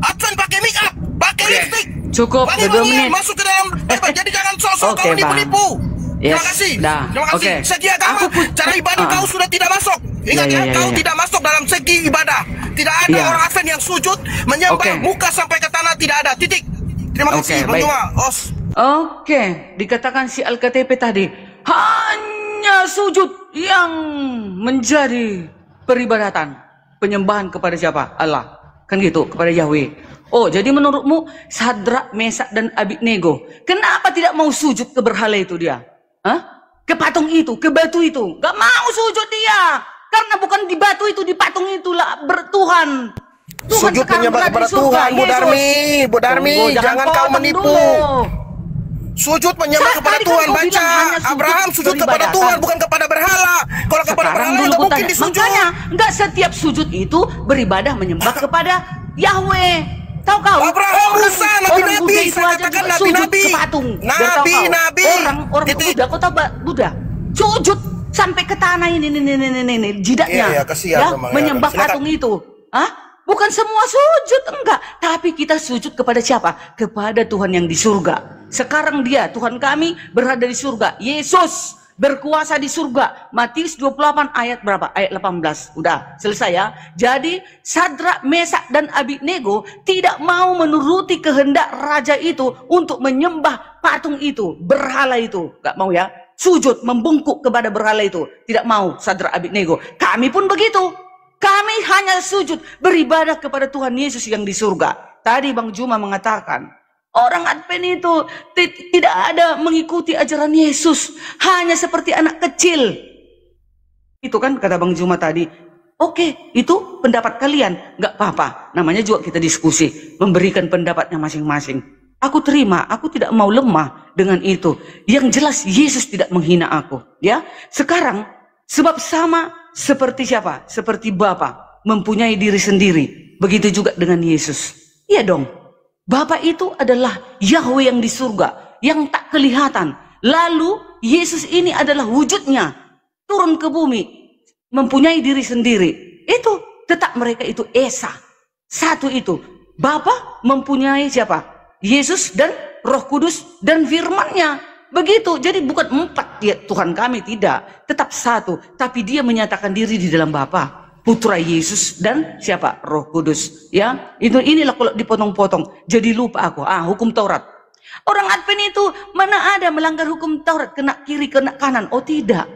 Advent pakai make up, pakai lipstick. Cukup, 2 menit. Masuk ke dalam, jadi jangan sok-sok kau nipu-nipu. Yes. Terima kasih. Terima kasih. Segi agama, cara ibadah kau sudah tidak masuk. Ingat kau tidak masuk dalam segi ibadah. Tidak ada orang Advent yang sujud menyembah muka sampai ke tanah, tidak ada. Titik. Terima kasih. Oke, dikatakan si Al-KTP tadi hanya sujud yang menjadi peribadatan, penyembahan kepada siapa? Allah. Kan gitu, kepada Yahweh. Oh, jadi menurutmu Sadrak, Mesak dan Abednego kenapa tidak mau sujud ke berhala itu dia? Ke patung itu, ke batu itu. Gak mau sujud dia. Karena bukan di batu itu, di patung itulah bertuhan. Tuhan sujud menyembah kepada Tuhan, Bu Darmi, jangan kau menipu. Sujud menyembah kepada Tuhan, baca. Abraham sujud kepada Tuhan, bukan kepada berhala. Kalau kepada berhala tidak mungkin disujud. Makanya, enggak setiap sujud itu beribadah menyembah kepada Yahweh. Tahu kau? Abraham, Musa, Nabi-Nabi, saya katakan Nabi-Nabi. Nabi-Nabi. Orang Buddha, kau tahu Buddha? Sujud sampai ke tanah ini jidatnya. Kasihan menyembah patung itu. Bukan semua sujud, enggak. Tapi kita sujud kepada siapa? Kepada Tuhan yang di surga. Sekarang dia, Tuhan kami berada di surga. Yesus berkuasa di surga. Matius 28 ayat berapa? Ayat 18. Udah, selesai ya. Jadi Sadrak, Mesak dan Abednego tidak mau menuruti kehendak raja itu untuk menyembah patung itu, berhala itu. Gak mau ya. Sujud, membungkuk kepada berhala itu. Tidak mau Sadrak, Abednego. Kami pun begitu. Kami hanya sujud, beribadah kepada Tuhan Yesus yang di surga. Tadi Bang Juma mengatakan, orang Advent itu tidak ada mengikuti ajaran Yesus. Hanya seperti anak kecil. Itu kan kata Bang Juma tadi. Oke, itu pendapat kalian. Nggak apa-apa. Namanya juga kita diskusi. Memberikan pendapatnya masing-masing. Aku terima. Aku tidak mau lemah dengan itu. Yang jelas Yesus tidak menghina aku. Ya, sekarang sebab sama seperti siapa? Seperti Bapa mempunyai diri sendiri. Begitu juga dengan Yesus. Iya dong. Bapa itu adalah Yahweh yang di surga, yang tak kelihatan. Lalu Yesus ini adalah wujudnya, turun ke bumi, mempunyai diri sendiri. Itu tetap mereka itu Esa. Satu itu. Bapa mempunyai siapa? Yesus dan Roh Kudus dan firman-Nya. Begitu. Jadi bukan 4 ya, Tuhan kami tidak. Tetap satu. Tapi dia menyatakan diri di dalam Bapa. Putra Yesus dan siapa? Roh Kudus. Ya, inilah kalau dipotong-potong. Jadi lupa aku. Hukum Taurat. Orang Advent itu mana ada melanggar hukum Taurat, kena kiri, kena kanan. Oh tidak.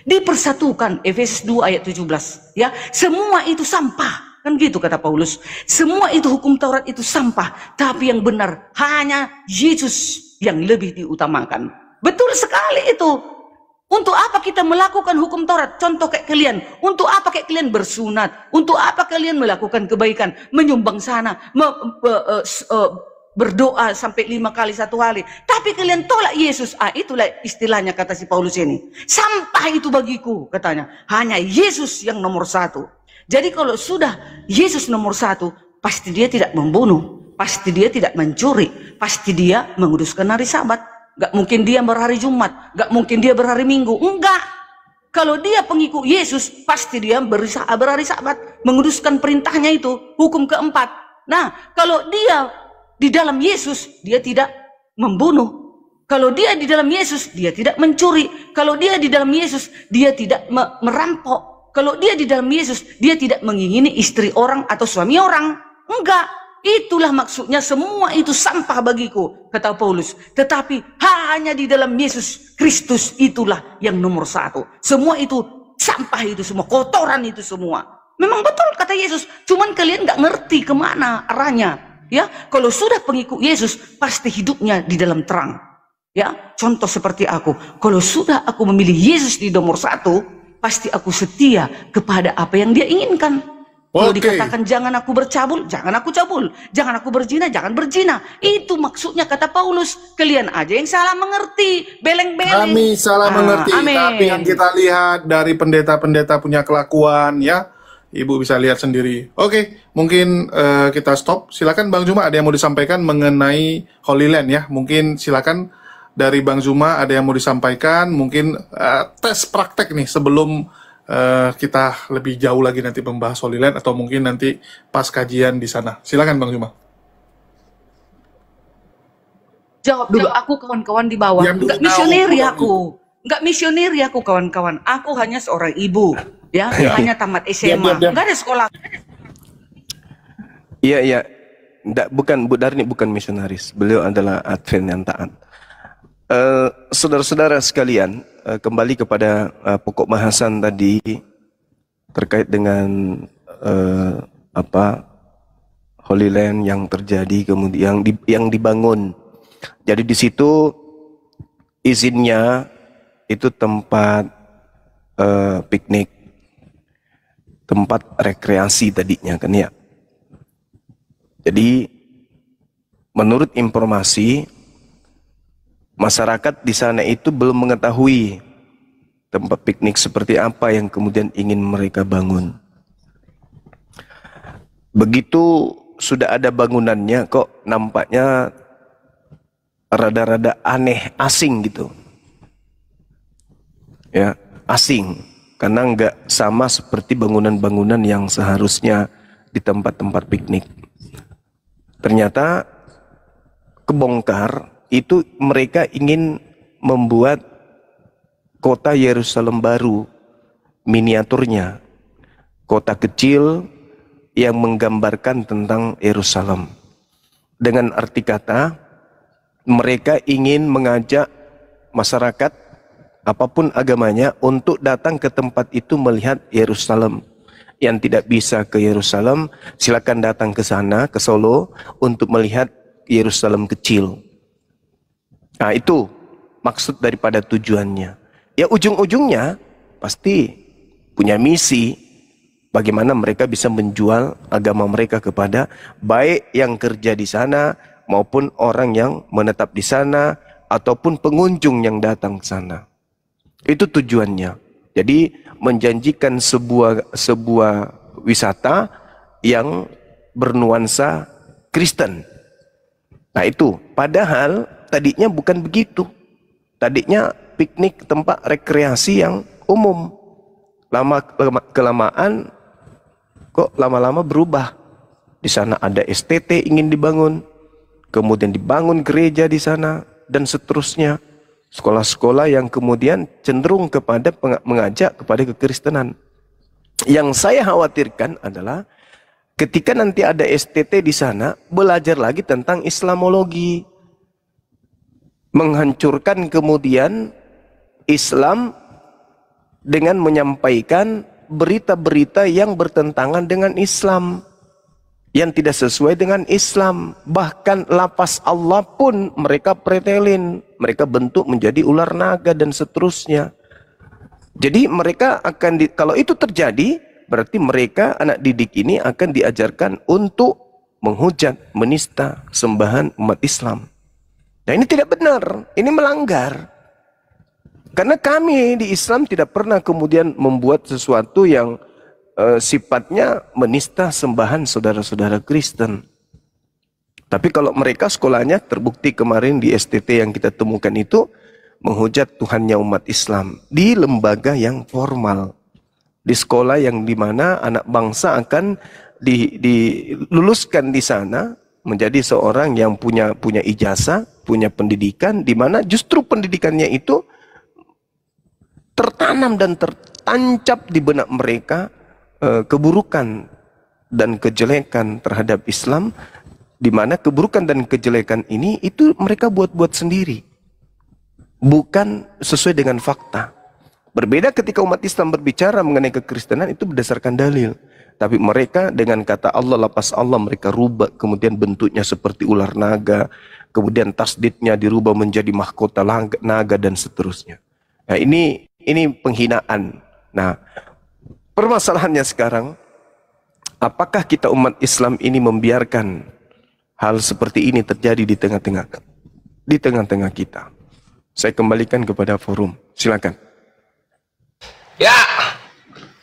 Dipersatukan. Efesus 2 ayat 17. Ya, semua itu sampah. Kan gitu kata Paulus. Semua itu hukum Taurat itu sampah. Tapi yang benar hanya Yesus yang lebih diutamakan. Betul sekali itu. Untuk apa kita melakukan hukum Taurat? Contoh kayak kalian. Untuk apa kayak kalian bersunat? Untuk apa kalian melakukan kebaikan? Menyumbang sana. Berdoa sampai 5 kali 1 hari. Tapi kalian tolak Yesus. Itulah istilahnya kata si Paulus ini. Sampah itu bagiku katanya. Hanya Yesus yang nomor 1. Jadi kalau sudah Yesus nomor satu, pasti dia tidak membunuh, pasti dia tidak mencuri, pasti dia menguduskan hari Sabat. Gak mungkin dia berhari Jumat, gak mungkin dia berhari Minggu, enggak. Kalau dia pengikut Yesus, pasti dia berhari Sabat, menguduskan perintahnya itu, hukum keempat. Nah, kalau dia di dalam Yesus, dia tidak membunuh. Kalau dia di dalam Yesus, dia tidak mencuri. Kalau dia di dalam Yesus, dia tidak merampok. Kalau dia di dalam Yesus, dia tidak mengingini istri orang atau suami orang. Enggak. Itulah maksudnya, semua itu sampah bagiku, kata Paulus. Tetapi hanya di dalam Yesus Kristus itulah yang nomor satu. Semua itu sampah, itu semua kotoran, itu semua. Memang betul kata Yesus. Cuman kalian nggak ngerti kemana arahnya. Ya, kalau sudah pengikut Yesus, pasti hidupnya di dalam terang. Ya, contoh seperti aku. Kalau sudah aku memilih Yesus di nomor satu, pasti aku setia kepada apa yang dia inginkan. Kalau dikatakan jangan aku bercabul, jangan aku cabul. Jangan aku berzina, jangan berzina. Itu maksudnya kata Paulus. Kalian aja yang salah mengerti, beleng-beleng. Kami salah mengerti, amin. tapi yang kita lihat dari pendeta-pendeta punya kelakuan, ya, Ibu bisa lihat sendiri. Oke, mungkin kita stop. Silakan Bang Zuma, ada yang mau disampaikan mengenai Holy Land, ya. Mungkin silakan dari Bang Zuma ada yang mau disampaikan. Mungkin tes praktek nih sebelum kita lebih jauh lagi nanti membahas Holy Land, atau mungkin nanti pas kajian di sana. Silakan Bang Zuma. Jawab dulu, aku kawan-kawan di bawah. Enggak misioneri aku. Enggak misioneri aku kawan-kawan. Aku hanya seorang ibu. Ya, hanya tamat SMA. Enggak ada sekolah. Iya, iya. Bukan, Bu Darni bukan misionaris. Beliau adalah Advent yang taat. Saudara-saudara sekalian, kembali kepada pokok bahasan tadi terkait dengan Holy Land yang terjadi, kemudian yang dibangun. Jadi di situ izinnya itu tempat piknik, tempat rekreasi tadinya kan ya. Jadi menurut informasi, masyarakat di sana itu belum mengetahui tempat piknik seperti apa yang kemudian ingin mereka bangun. Begitu sudah ada bangunannya, kok nampaknya rada-rada aneh, asing gitu. Ya, asing. Karena nggak sama seperti bangunan-bangunan yang seharusnya di tempat-tempat piknik. Ternyata kebongkar. Itu mereka ingin membuat kota Yerusalem baru, miniaturnya. Kota kecil yang menggambarkan tentang Yerusalem. Dengan arti kata, mereka ingin mengajak masyarakat, apapun agamanya, untuk datang ke tempat itu melihat Yerusalem. Yang tidak bisa ke Yerusalem, silakan datang ke sana, ke Solo, untuk melihat Yerusalem kecil. Nah, itu maksud daripada tujuannya. Ya, ujung-ujungnya pasti punya misi bagaimana mereka bisa menjual agama mereka kepada baik yang kerja di sana maupun orang yang menetap di sana ataupun pengunjung yang datang ke sana. Itu tujuannya. Jadi menjanjikan sebuah wisata yang bernuansa Kristen. Nah, itu padahal tadinya bukan begitu. Tadinya piknik, tempat rekreasi yang umum. Kelamaan kok lama-lama berubah. Di sana ada STT ingin dibangun, kemudian dibangun gereja di sana, dan seterusnya. Sekolah-sekolah yang kemudian cenderung kepada mengajak kepada kekristenan. Yang saya khawatirkan adalah ketika nanti ada STT di sana, belajar lagi tentang Islamologi. Menghancurkan kemudian Islam dengan menyampaikan berita-berita yang bertentangan dengan Islam, yang tidak sesuai dengan Islam. Bahkan lapas Allah pun mereka pretelin, mereka bentuk menjadi ular naga dan seterusnya. Jadi mereka akan kalau itu terjadi, berarti mereka, anak didik ini, akan diajarkan untuk menghujat, menista sembahan umat Islam. Nah, ini tidak benar, ini melanggar. Karena kami di Islam tidak pernah kemudian membuat sesuatu yang sifatnya menista sembahan saudara-saudara Kristen. Tapi kalau mereka sekolahnya terbukti kemarin di STT yang kita temukan itu menghujat Tuhannya umat Islam di lembaga yang formal, di sekolah yang dimana anak bangsa akan diluluskan di sana menjadi seorang yang punya ijazah, punya pendidikan, di mana justru pendidikannya itu tertanam dan tertancap di benak mereka keburukan dan kejelekan terhadap Islam, di mana keburukan dan kejelekan ini itu mereka buat-buat sendiri, bukan sesuai dengan fakta. Berbeda ketika umat Islam berbicara mengenai kekristenan itu berdasarkan dalil. Tapi mereka dengan kata Allah, lapas Allah mereka rubah, kemudian bentuknya seperti ular naga, kemudian tasdidnya dirubah menjadi mahkota naga dan seterusnya. Nah, ini penghinaan. Nah, permasalahannya sekarang, apakah kita umat Islam ini membiarkan hal seperti ini terjadi di tengah-tengah kita? Saya kembalikan kepada forum. Silakan. Ya,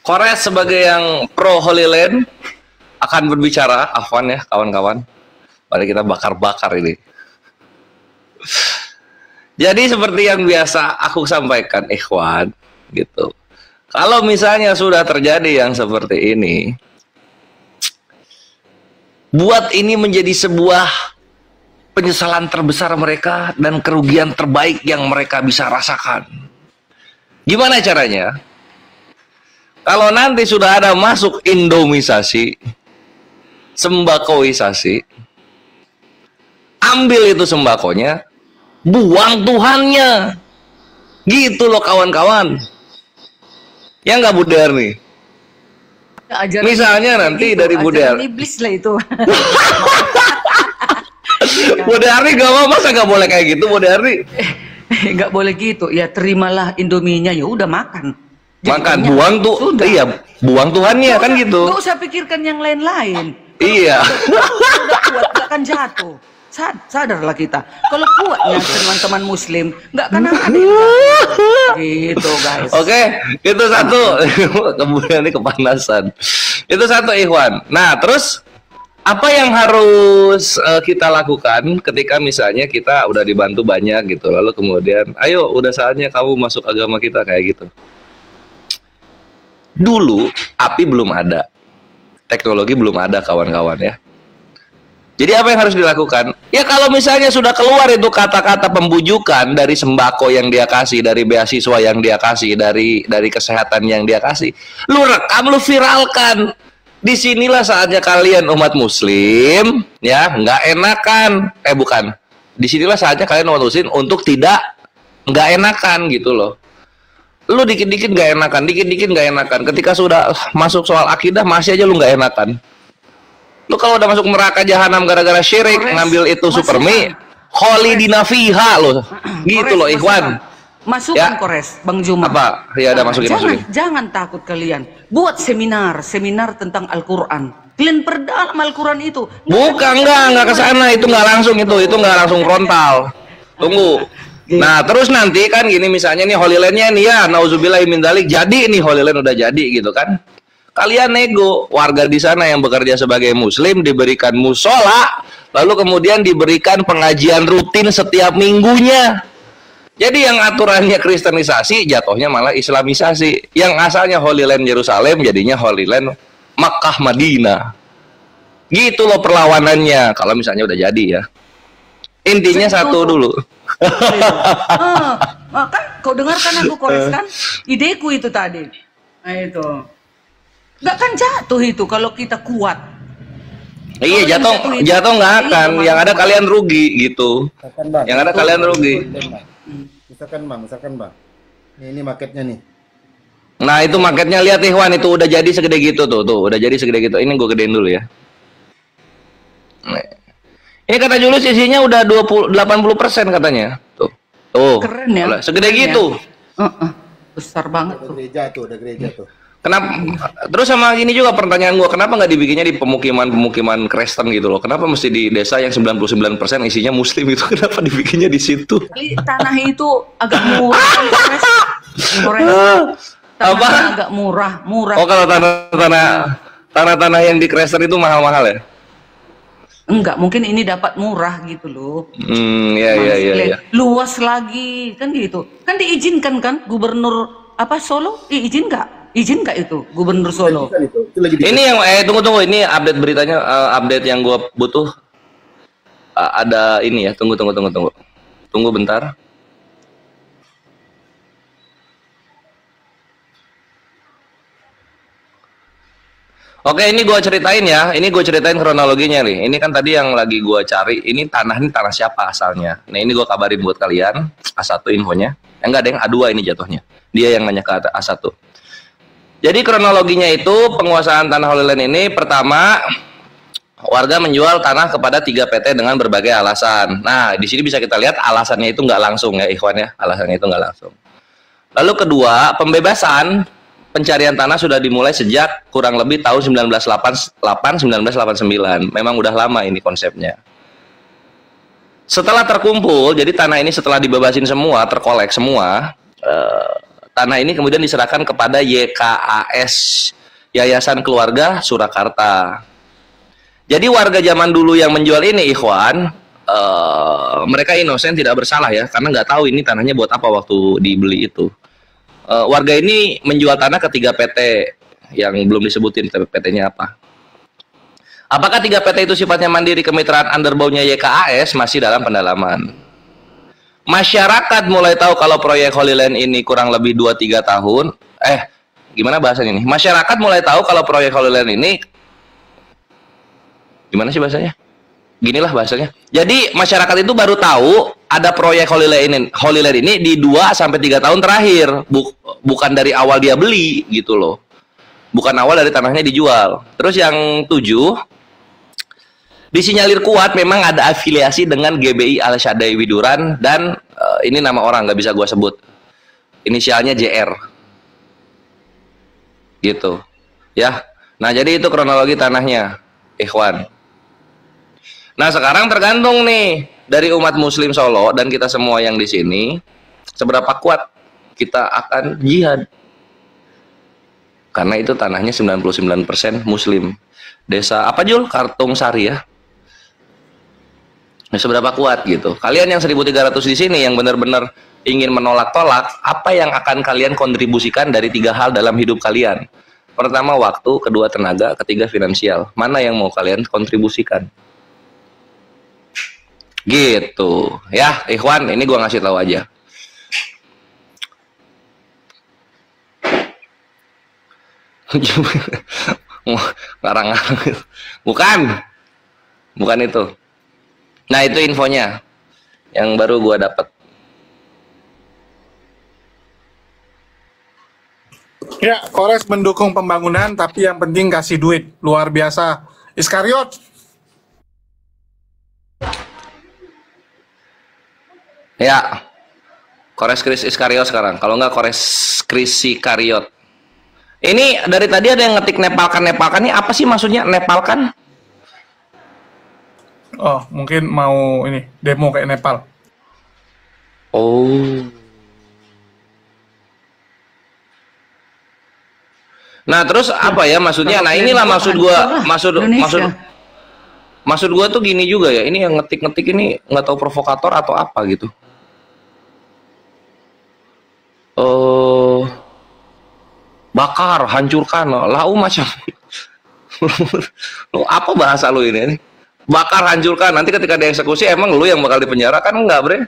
Kores sebagai yang pro Holy Land akan berbicara. Afwan ya kawan-kawan, mari kita bakar-bakar ini. Jadi seperti yang biasa aku sampaikan, ikhwan, gitu. Kalau misalnya sudah terjadi yang seperti ini, buat ini menjadi sebuah penyesalan terbesar mereka dan kerugian terbaik yang mereka bisa rasakan. Gimana caranya? Kalau nanti sudah ada masuk indomisasi, sembakoisasi, ambil itu sembakonya, buang Tuhannya. Gitu loh kawan-kawan. Ya nggak Budar nih? Ajaran Misalnya nanti itu, dari Budar. iblis lah itu. Budar gak mau, masa nggak boleh kayak gitu Budar? Nggak boleh gitu. Ya terimalah Indominya, ya udah makan. Makan, Jadinya, buang tuh, sudah. iya, buang Tuhannya kan gitu. Gak usah pikirkan yang lain-lain. Iya. Udah kuat, gak akan jatuh. Sadarlah kita. Kalau kuatnya teman-teman Muslim, nggak akan ada yang jatuh. Gitu guys. Oke, itu satu. Kemudian ini kepanasan. Itu satu, Ikhwan. Nah, terus apa yang harus kita lakukan ketika misalnya kita udah dibantu banyak gitu, lalu kemudian, ayo udah saatnya kamu masuk agama kita kayak gitu. Dulu api belum ada, teknologi belum ada kawan-kawan ya. Jadi apa yang harus dilakukan? Ya kalau misalnya sudah keluar itu kata-kata pembujukan dari sembako yang dia kasih, dari beasiswa yang dia kasih, dari kesehatan yang dia kasih, lu rekam, lu viralkan. Disinilah saatnya kalian umat Muslim ya nggak enakan, bukan. Disinilah saatnya kalian umat Muslim untuk tidak nggak enakan gitu loh. Lu dikit-dikit gak enakan, dikit-dikit gak enakan. Ketika sudah masuk soal akidah, masih aja lu gak enakan. Lu kalau udah masuk neraka jahanam gara-gara syirik, ngambil itu supermi, holy dinafiha lo. Gitu loh, Ikhwan. Masukan ya. Kores, Bang Juma. Apa? Ya ada masukin. Jangan takut kalian. Buat seminar tentang Al-Quran. Kalian perdalam Al-Quran itu. Bukan, enggak ke sana. Itu nggak langsung itu nggak langsung frontal. Tunggu. Nah terus nanti kan gini misalnya nih Holy Land-nya nih ya, nauzubillahi min dzalik, jadi nih Holy Land udah jadi gitu kan. Kalian nego, warga di sana yang bekerja sebagai Muslim diberikan musola, lalu kemudian diberikan pengajian rutin setiap minggunya. Jadi yang aturannya kristenisasi jatuhnya malah islamisasi. Yang asalnya Holy Land Yerusalem jadinya Holy Land Makkah Madinah. Gitu loh perlawanannya kalau misalnya udah jadi ya. Intinya satu dulu. Kan kau dengarkan aku Kores kan, ideku itu tadi. Nah itu, nggak kan jatuh itu kalau kita kuat. Iya jatuh nggak akan. Yang ada kalian rugi gitu. Yang ada kalian rugi. Misalkan bang, ini marketnya nih. Nah itu marketnya, lihat Ikhwan, itu udah jadi segede gitu tuh, udah jadi segede gitu. Ini gue gedein dulu ya. Ini kata Julius isinya udah 80% katanya. Tuh. Keren ya. Segede gitu. Besar banget tuh. Udah gereja tuh. Kenapa? Terus sama ini juga pertanyaan gua, kenapa nggak dibikinnya di pemukiman Kristen gitu loh? Kenapa mesti di desa yang 99% isinya Muslim itu? Kenapa dibikinnya di situ? Tanah itu agak murah. Kores. Tanahnya agak murah. Oh, kalau tanah-tanah yang di Crester itu mahal-mahal ya? Enggak, mungkin ini dapat murah gitu loh. Iya. Luas lagi kan gitu. Kan diizinkan kan Gubernur Solo? Izin nggak itu Gubernur Solo? Ini yang tunggu ini update beritanya, update yang gua butuh. Ada ini ya, tunggu bentar. Oke, ini gue ceritain ya. Ini gue ceritain kronologinya nih. Ini kan tadi yang lagi gue cari. Ini tanah siapa asalnya? Nah, ini gue kabarin buat kalian. A1 infonya. Enggak ada yang A2 ini jatuhnya. Dia yang nanya ke A1. Jadi kronologinya itu penguasaan tanah Holy Land ini pertama warga menjual tanah kepada 3 PT dengan berbagai alasan. Nah, di sini bisa kita lihat alasannya itu nggak langsung ya, ikhwan ya. Alasannya itu nggak langsung. Lalu kedua, pembebasan pencarian tanah sudah dimulai sejak kurang lebih tahun 1989. Memang udah lama ini konsepnya. Setelah terkumpul, jadi tanah ini setelah dibebasin semua, terkolek semua, tanah ini kemudian diserahkan kepada YKAS, Yayasan Keluarga Surakarta. Jadi warga zaman dulu yang menjual ini, ikhwan, mereka inosen, tidak bersalah ya, karena nggak tahu ini tanahnya buat apa waktu dibeli itu. Warga ini menjual tanah ke 3 PT yang belum disebutin PT-nya apa. Apakah 3 PT itu sifatnya mandiri kemitraan underbounya YKAS masih dalam pendalaman. Masyarakat mulai tahu kalau proyek Holy Land ini kurang lebih 2-3 tahun. Gimana bahasanya ini? Masyarakat mulai tahu kalau proyek Holy Land ini, gimana sih bahasanya? Ginilah bahasanya. Jadi masyarakat itu baru tahu ada proyek Holy Land ini di 2-3 tahun terakhir, bukan dari awal dia beli gitu loh. Bukan awal dari tanahnya dijual. Terus yang 7, disinyalir kuat memang ada afiliasi dengan GBI Al Syadai Widuran dan ini nama orang nggak bisa gua sebut. Inisialnya JR. Gitu. Ya. Nah, jadi itu kronologi tanahnya, ikhwan. Nah, sekarang tergantung nih dari umat muslim Solo dan kita semua yang di sini, seberapa kuat kita akan jihad. Karena itu tanahnya 99% muslim. Desa apa Jul? Kartung Sari ya. Nah, seberapa kuat gitu. Kalian yang 1300 di sini yang benar-benar ingin menolak-tolak, apa yang akan kalian kontribusikan dari 3 hal dalam hidup kalian? Pertama waktu, kedua tenaga, ketiga finansial. Mana yang mau kalian kontribusikan? Gitu ya, ikhwan, ini gua ngasih tahu aja. Ngarang-ngarang. Bukan itu. Nah, itu infonya yang baru gua dapat. Ya, Kores mendukung pembangunan, tapi yang penting kasih duit. Luar biasa. Iskariot. Ya, Kores Kris Iskariot sekarang. Kalau nggak Kores Kris Iskariot. Ini dari tadi ada yang ngetik nepalkan. Ini apa sih maksudnya nepalkan? Oh, mungkin mau ini demo kayak Nepal. Oh. Nah, terus apa ya maksudnya? Nah, inilah maksud gua, maksud gua tuh gini juga ya. Ini yang ngetik-ngetik ini nggak tahu provokator atau apa gitu. Bakar, hancurkan, lau macam. Lu apa bahasa lu ini? Bakar, hancurkan. Nanti ketika dieksekusi emang lu yang bakal dipenjara kan enggak, Bre?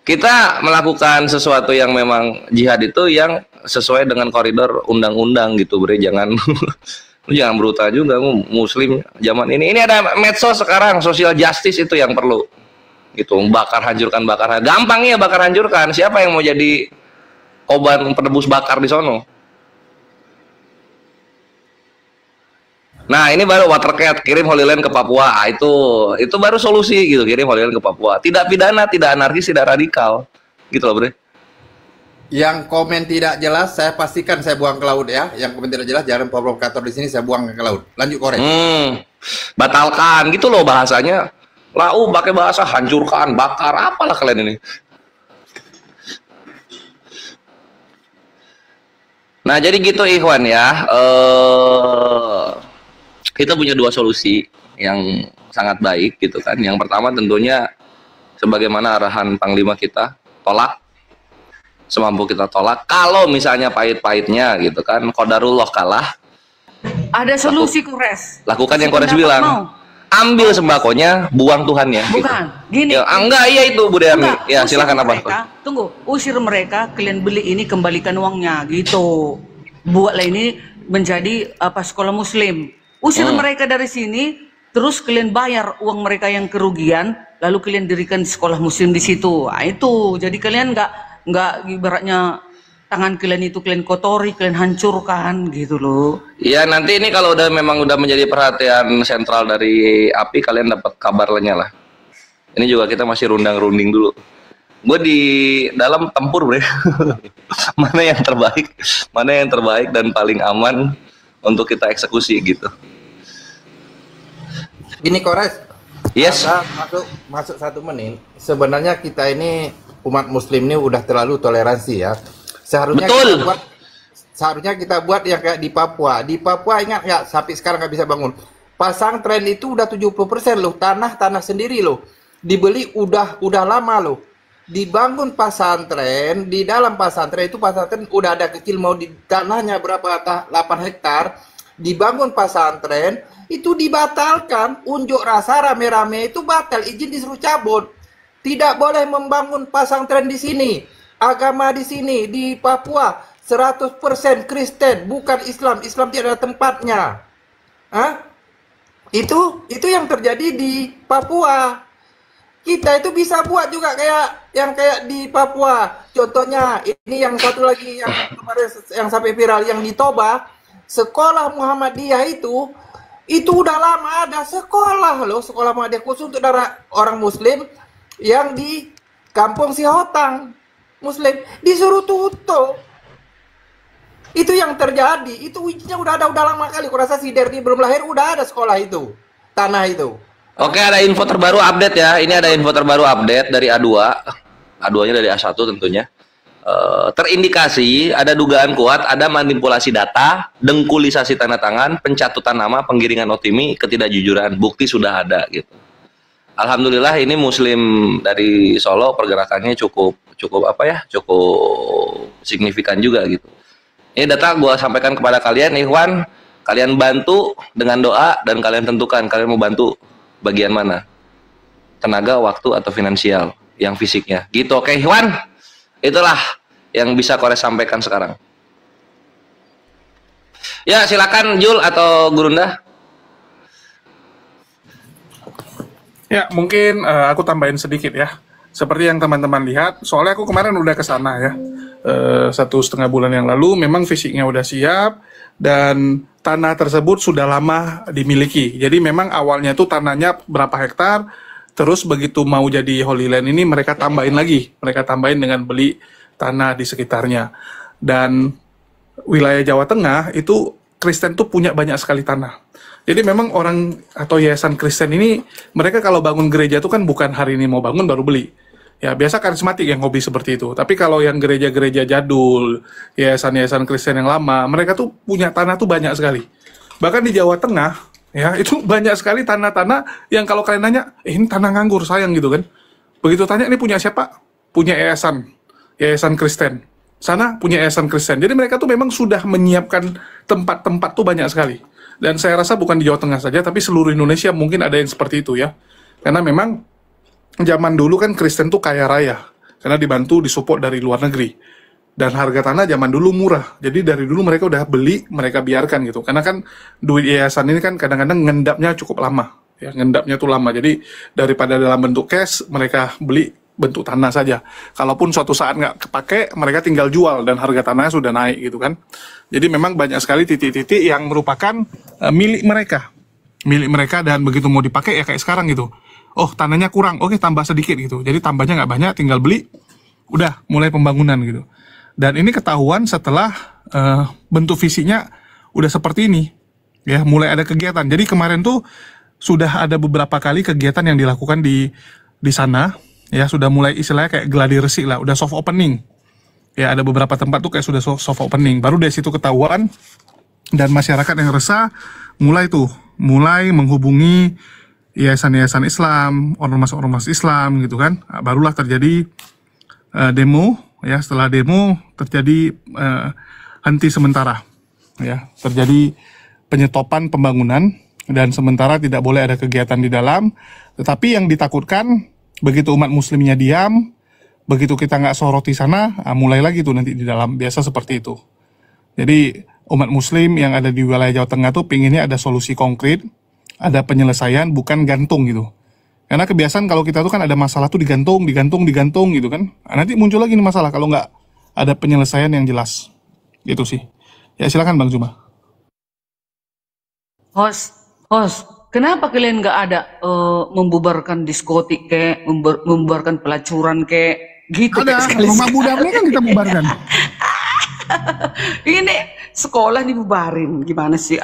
Kita melakukan sesuatu yang memang jihad itu yang sesuai dengan koridor undang-undang gitu, Bre. Jangan lu jangan brutal juga, muslim zaman ini. Ini ada medsos sekarang, social justice itu yang perlu. Gitu, bakar, hancurkan, bakar. Gampang ya bakar, hancurkan. Siapa yang mau jadi obat penebus bakar di sono? Nah, ini baru Watercat kirim Holy Land ke Papua. Itu baru solusi gitu, kirim Holy Land ke Papua. Tidak pidana, tidak anarkis, tidak radikal. Gitu loh, Bre. Yang komen tidak jelas saya pastikan saya buang ke laut ya. Yang komen tidak jelas jangan provokator di sini saya buang ke laut. Lanjut, Kores. Batalkan gitu loh bahasanya. Lau pakai bahasa hancurkan, bakar, apalah kalian ini. Nah, jadi gitu Ikhwan ya. Kita punya dua solusi yang sangat baik gitu kan. Yang pertama tentunya sebagaimana arahan Panglima kita, tolak semampu kita tolak. Kalau misalnya pahit-pahitnya gitu kan, qadarullah kalah. Ada solusi Kores. Lakukan yang Kores Sependapat bilang. mau. Ambil sembakonya, buang Tuhannya. Bukan, Gitu. gini. Ya, enggak, iya itu Bu Deami. Enggak, Ya, usir silakan apa? mereka, tunggu, usir mereka, kalian beli ini, kembalikan uangnya, gitu. Buatlah ini menjadi sekolah muslim. Usir mereka dari sini, terus kalian bayar uang mereka yang kerugian, lalu kalian dirikan sekolah muslim di situ. Nah, itu, jadi kalian nggak ibaratnya tangan kalian itu kalian kotori, kalian hancurkan, gitu loh. Iya, nanti ini kalau memang udah menjadi perhatian sentral dari API, kalian dapat kabarnya lah. Ini juga kita masih rundang-runding dulu. Gue di dalam tempur, Bre. Mana yang terbaik dan paling aman untuk kita eksekusi gitu. Gini Kores, Yes. masuk 1 menit. Sebenarnya kita ini umat muslim ini udah terlalu toleransi ya. Betul. Seharusnya kita buat yang kayak di Papua. Di Papua ingat nggak sampai sekarang nggak bisa bangun. Pasang tren itu udah 70% loh, tanah sendiri loh. Dibeli udah lama loh. Dibangun pesantren, di dalam pesantren itu pesantren udah ada kecil mau di tanahnya berapa 8 hektar. Dibangun pesantren itu dibatalkan, unjuk rasa rame-rame itu batal, izin disuruh cabut. Tidak boleh membangun pesantren di sini. Agama di sini di Papua 100% Kristen, bukan Islam. Islam tidak ada tempatnya. Hah? Itu yang terjadi di Papua. Kita itu bisa buat juga kayak di Papua. Contohnya ini yang satu lagi yang kemarin yang sampai viral yang di Toba, sekolah Muhammadiyah itu udah lama ada sekolah loh, sekolah Muhammadiyah khusus untuk orang Muslim yang di Kampung Sihotang. Muslim disuruh tutup. Itu yang terjadi. Itu izinnya udah lama kali. Kurasa si Derdi belum lahir udah ada sekolah itu, tanah itu. Oke, ada info terbaru update ya. Ini ada info terbaru update dari A2. A2-nya dari A1 tentunya. Terindikasi ada dugaan kuat ada manipulasi data, dengkulisasi tanda tangan, pencatutan nama, penggiringan opini, ketidakjujuran. Bukti sudah ada gitu. Alhamdulillah ini Muslim dari Solo pergerakannya cukup signifikan juga gitu. Ini data gue sampaikan kepada kalian, Ikhwan, kalian bantu dengan doa dan kalian tentukan kalian mau bantu bagian mana, tenaga, waktu atau finansial, yang fisiknya. Gitu, oke Ikhwan? Itulah yang bisa Kores sampaikan sekarang. Ya silakan Jul atau Gurunda. Ya, mungkin aku tambahin sedikit ya. Seperti yang teman-teman lihat, soalnya aku kemarin udah ke sana ya. 1,5 bulan yang lalu, memang fisiknya udah siap, dan tanah tersebut sudah lama dimiliki. Jadi memang awalnya tuh tanahnya berapa hektar, terus begitu mau jadi Holy Land ini mereka tambahin lagi. Mereka tambahin dengan beli tanah di sekitarnya. Dan wilayah Jawa Tengah itu Kristen tuh punya banyak sekali tanah. Jadi memang orang atau yayasan Kristen ini, mereka kalau bangun gereja itu kan bukan hari ini mau bangun baru beli. Ya biasa karismatik yang hobi seperti itu. Tapi kalau yang gereja-gereja jadul, yayasan-yayasan Kristen yang lama, mereka tuh punya tanah tuh banyak sekali. Bahkan di Jawa Tengah, ya itu banyak sekali tanah-tanah yang kalau kalian nanya, ini tanah nganggur sayang gitu kan. Begitu tanya, ini punya siapa? Punya yayasan Kristen. Sana punya yayasan Kristen. Jadi mereka tuh memang sudah menyiapkan tempat-tempat tuh banyak sekali. Dan saya rasa bukan di Jawa Tengah saja, tapi seluruh Indonesia mungkin ada yang seperti itu ya. Karena memang zaman dulu kan Kristen tuh kaya raya. Karena dibantu, disupport dari luar negeri. Dan harga tanah zaman dulu murah. Jadi dari dulu mereka udah beli, mereka biarkan gitu. Karena kan duit yayasan ini kan kadang-kadang ngendapnya cukup lama. Ya, ngendapnya tuh lama. Jadi daripada dalam bentuk cash, mereka beli bentuk tanah saja. Kalaupun suatu saat nggak kepake, mereka tinggal jual dan harga tanahnya sudah naik gitu kan. Jadi memang banyak sekali titik-titik yang merupakan milik mereka dan begitu mau dipakai ya kayak sekarang gitu. Oh tanahnya kurang, oke tambah sedikit gitu. Jadi tambahnya nggak banyak, tinggal beli, udah mulai pembangunan gitu. Dan ini ketahuan setelah bentuk fisiknya udah seperti ini, ya mulai ada kegiatan. Jadi kemarin tuh sudah ada beberapa kali kegiatan yang dilakukan di sana. Ya sudah mulai istilahnya kayak gladi resik lah, udah soft opening. Ya ada beberapa tempat tuh kayak sudah soft opening. Baru dari situ ketahuan dan masyarakat yang resah mulai menghubungi yayasan-yayasan Islam, ormas-ormas Islam gitu kan. Nah, barulah terjadi demo. Ya setelah demo terjadi henti sementara. Ya terjadi penyetopan pembangunan dan sementara tidak boleh ada kegiatan di dalam. Tetapi yang ditakutkan begitu umat muslimnya diam, begitu kita nggak soroti sana, mulai lagi tuh nanti di dalam, biasa seperti itu. Jadi umat muslim yang ada di wilayah Jawa Tengah tuh pinginnya ada solusi konkret, ada penyelesaian, bukan gantung gitu. Karena kebiasaan kalau kita tuh kan ada masalah tuh digantung gitu kan. Nanti muncul lagi nih masalah kalau nggak ada penyelesaian yang jelas. Gitu sih. Ya silakan Bang Zuma. Host, kenapa kalian nggak ada membubarkan diskotik kayak membubarkan pelacuran kayak gitu? Ada, rumah budarnya kan kita bubarkan. Ini sekolah dibubarin, gimana sih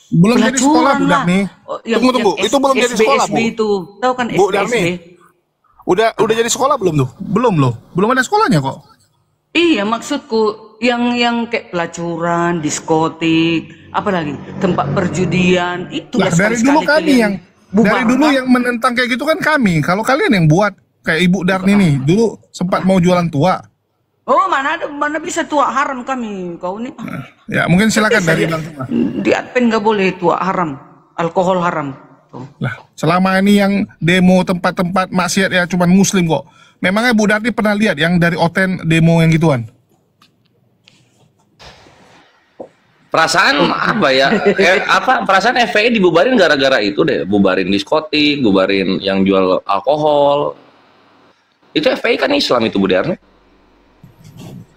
Belum jadi sekolah budak nih. Tunggu, yang itu belum jadi sekolah, Bu. Itu, tahu kan Bu SB? Darmi. Udah jadi sekolah belum tuh? Belum loh. Belum ada sekolahnya kok. Iya, maksudku yang kayak pelacuran, diskotik, apalagi tempat perjudian itu Lah, dari dulu kami yang menentang kayak gitu kan kami. Kalau kalian yang buat kayak Ibu Darni nih, dulu sempat mau jualan tua. Oh, mana bisa tua haram kami, kau nih. Ya, mungkin silakan dari Bang Zuma. Di Adpen nggak boleh tua haram, alkohol haram. Tuh. Lah, selama ini yang demo tempat-tempat maksiat ya cuman muslim kok. Memangnya Bu Darni pernah lihat yang dari Oten demo yang gituan? Perasaan apa ya? Perasaan FPI dibubarin gara-gara itu deh, bubarin diskotik, bubarin yang jual alkohol. Itu FPI kan Islam itu Bu Darni.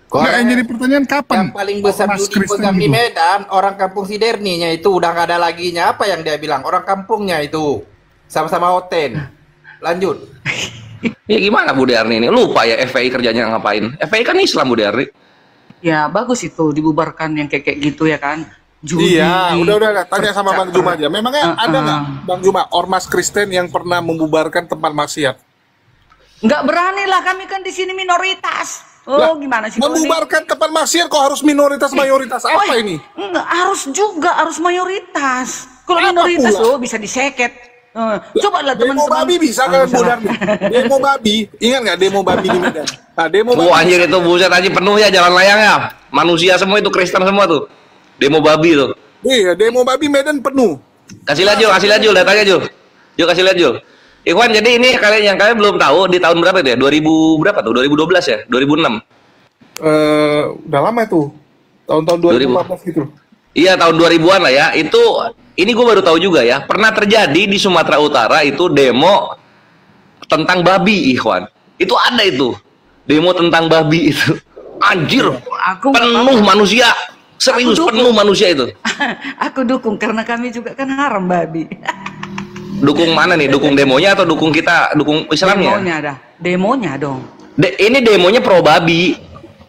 Nggak, yang jadi pertanyaan kapan? Yang paling besar Ormas judi Kristen pegang di itu? Medan, orang kampung Siderninya itu udah nggak ada laginya. Apa yang dia bilang? Orang kampungnya itu sama-sama Oten. Lanjut. Ya gimana Bu Darni ini? Lupa ya FPI kerjanya ngapain? FPI kan Islam Bu Darni. Ya bagus itu dibubarkan yang kayak gitu ya kan. Judi. Iya, udah tanya sama Bang Zuma aja. Memangnya ada nggak Bang Zuma ormas Kristen yang pernah membubarkan tempat maksiat? Nggak berani lah, kami kan di sini minoritas. Lah, Gimana sih? membubarkan tempat maksiat kok harus minoritas mayoritas apa ini? Enggak, harus mayoritas. Kalau Apa minoritas pula? bisa diseket. Coba lah Demo teman-teman. babi bisa kan Bu Darni? Demo babi, ingat nggak demo babi di Medan? Nah, demo babi. Anjir itu buset aja penuh ya jalan layang ya. Manusia semua itu Kristen semua tuh. Demo babi tuh. Iya, demo babi Medan penuh. Kasih lihat Jul datanya Jul. Jul kasih lihat Jul. Ikhwan, jadi ini kalian belum tahu di tahun berapa itu ya? 2000 berapa tuh? 2012 ya? 2006. Udah lama itu. Tahun-tahun 2014 gitu. Iya, tahun 2000-an lah ya. Ini gue baru tahu juga ya. Pernah terjadi di Sumatera Utara itu demo tentang babi, Ikhwan. Itu ada itu. Demo tentang babi itu. Anjir. Penuh manusia. Serius penuh manusia itu. Aku dukung karena kami juga kan haram babi. Dukung mana nih? Dukung demonya atau dukung kita? Dukung Islamnya? Demonya ada. Demonya dong. Ini demonya pro babi.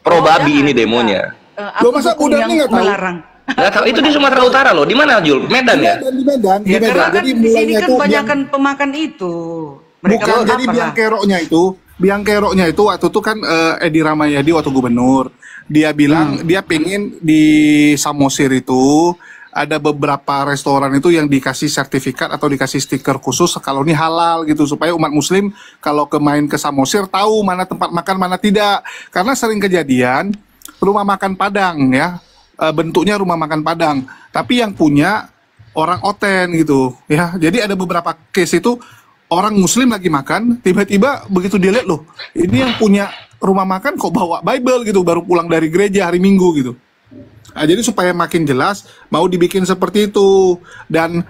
Pro babi ini demonya. Loh, masa dukung udah yang nggak tahu? melarang. Nggak tahu, itu di Sumatera Utara loh. Di mana Jul? Medan ya? Di Medan. Ya, karena kan Jadi di sini mulainya kan itu banyakan pemakan itu. bukan mau jadi apa biang lah? keroknya itu waktu itu kan Edi Rahmayadi waktu gubernur dia bilang dia pengen di Samosir itu ada beberapa restoran itu yang dikasih sertifikat atau dikasih stiker khusus kalau ini halal gitu supaya umat muslim kalau main ke Samosir tahu mana tempat makan mana tidak, karena sering kejadian rumah makan Padang ya bentuknya rumah makan Padang tapi yang punya orang Oten gitu ya. Jadi ada beberapa case itu orang muslim lagi makan tiba-tiba begitu dia lihat loh ini yang punya rumah makan kok bawa Bible gitu baru pulang dari gereja hari Minggu gitu. Nah, jadi supaya makin jelas mau dibikin seperti itu dan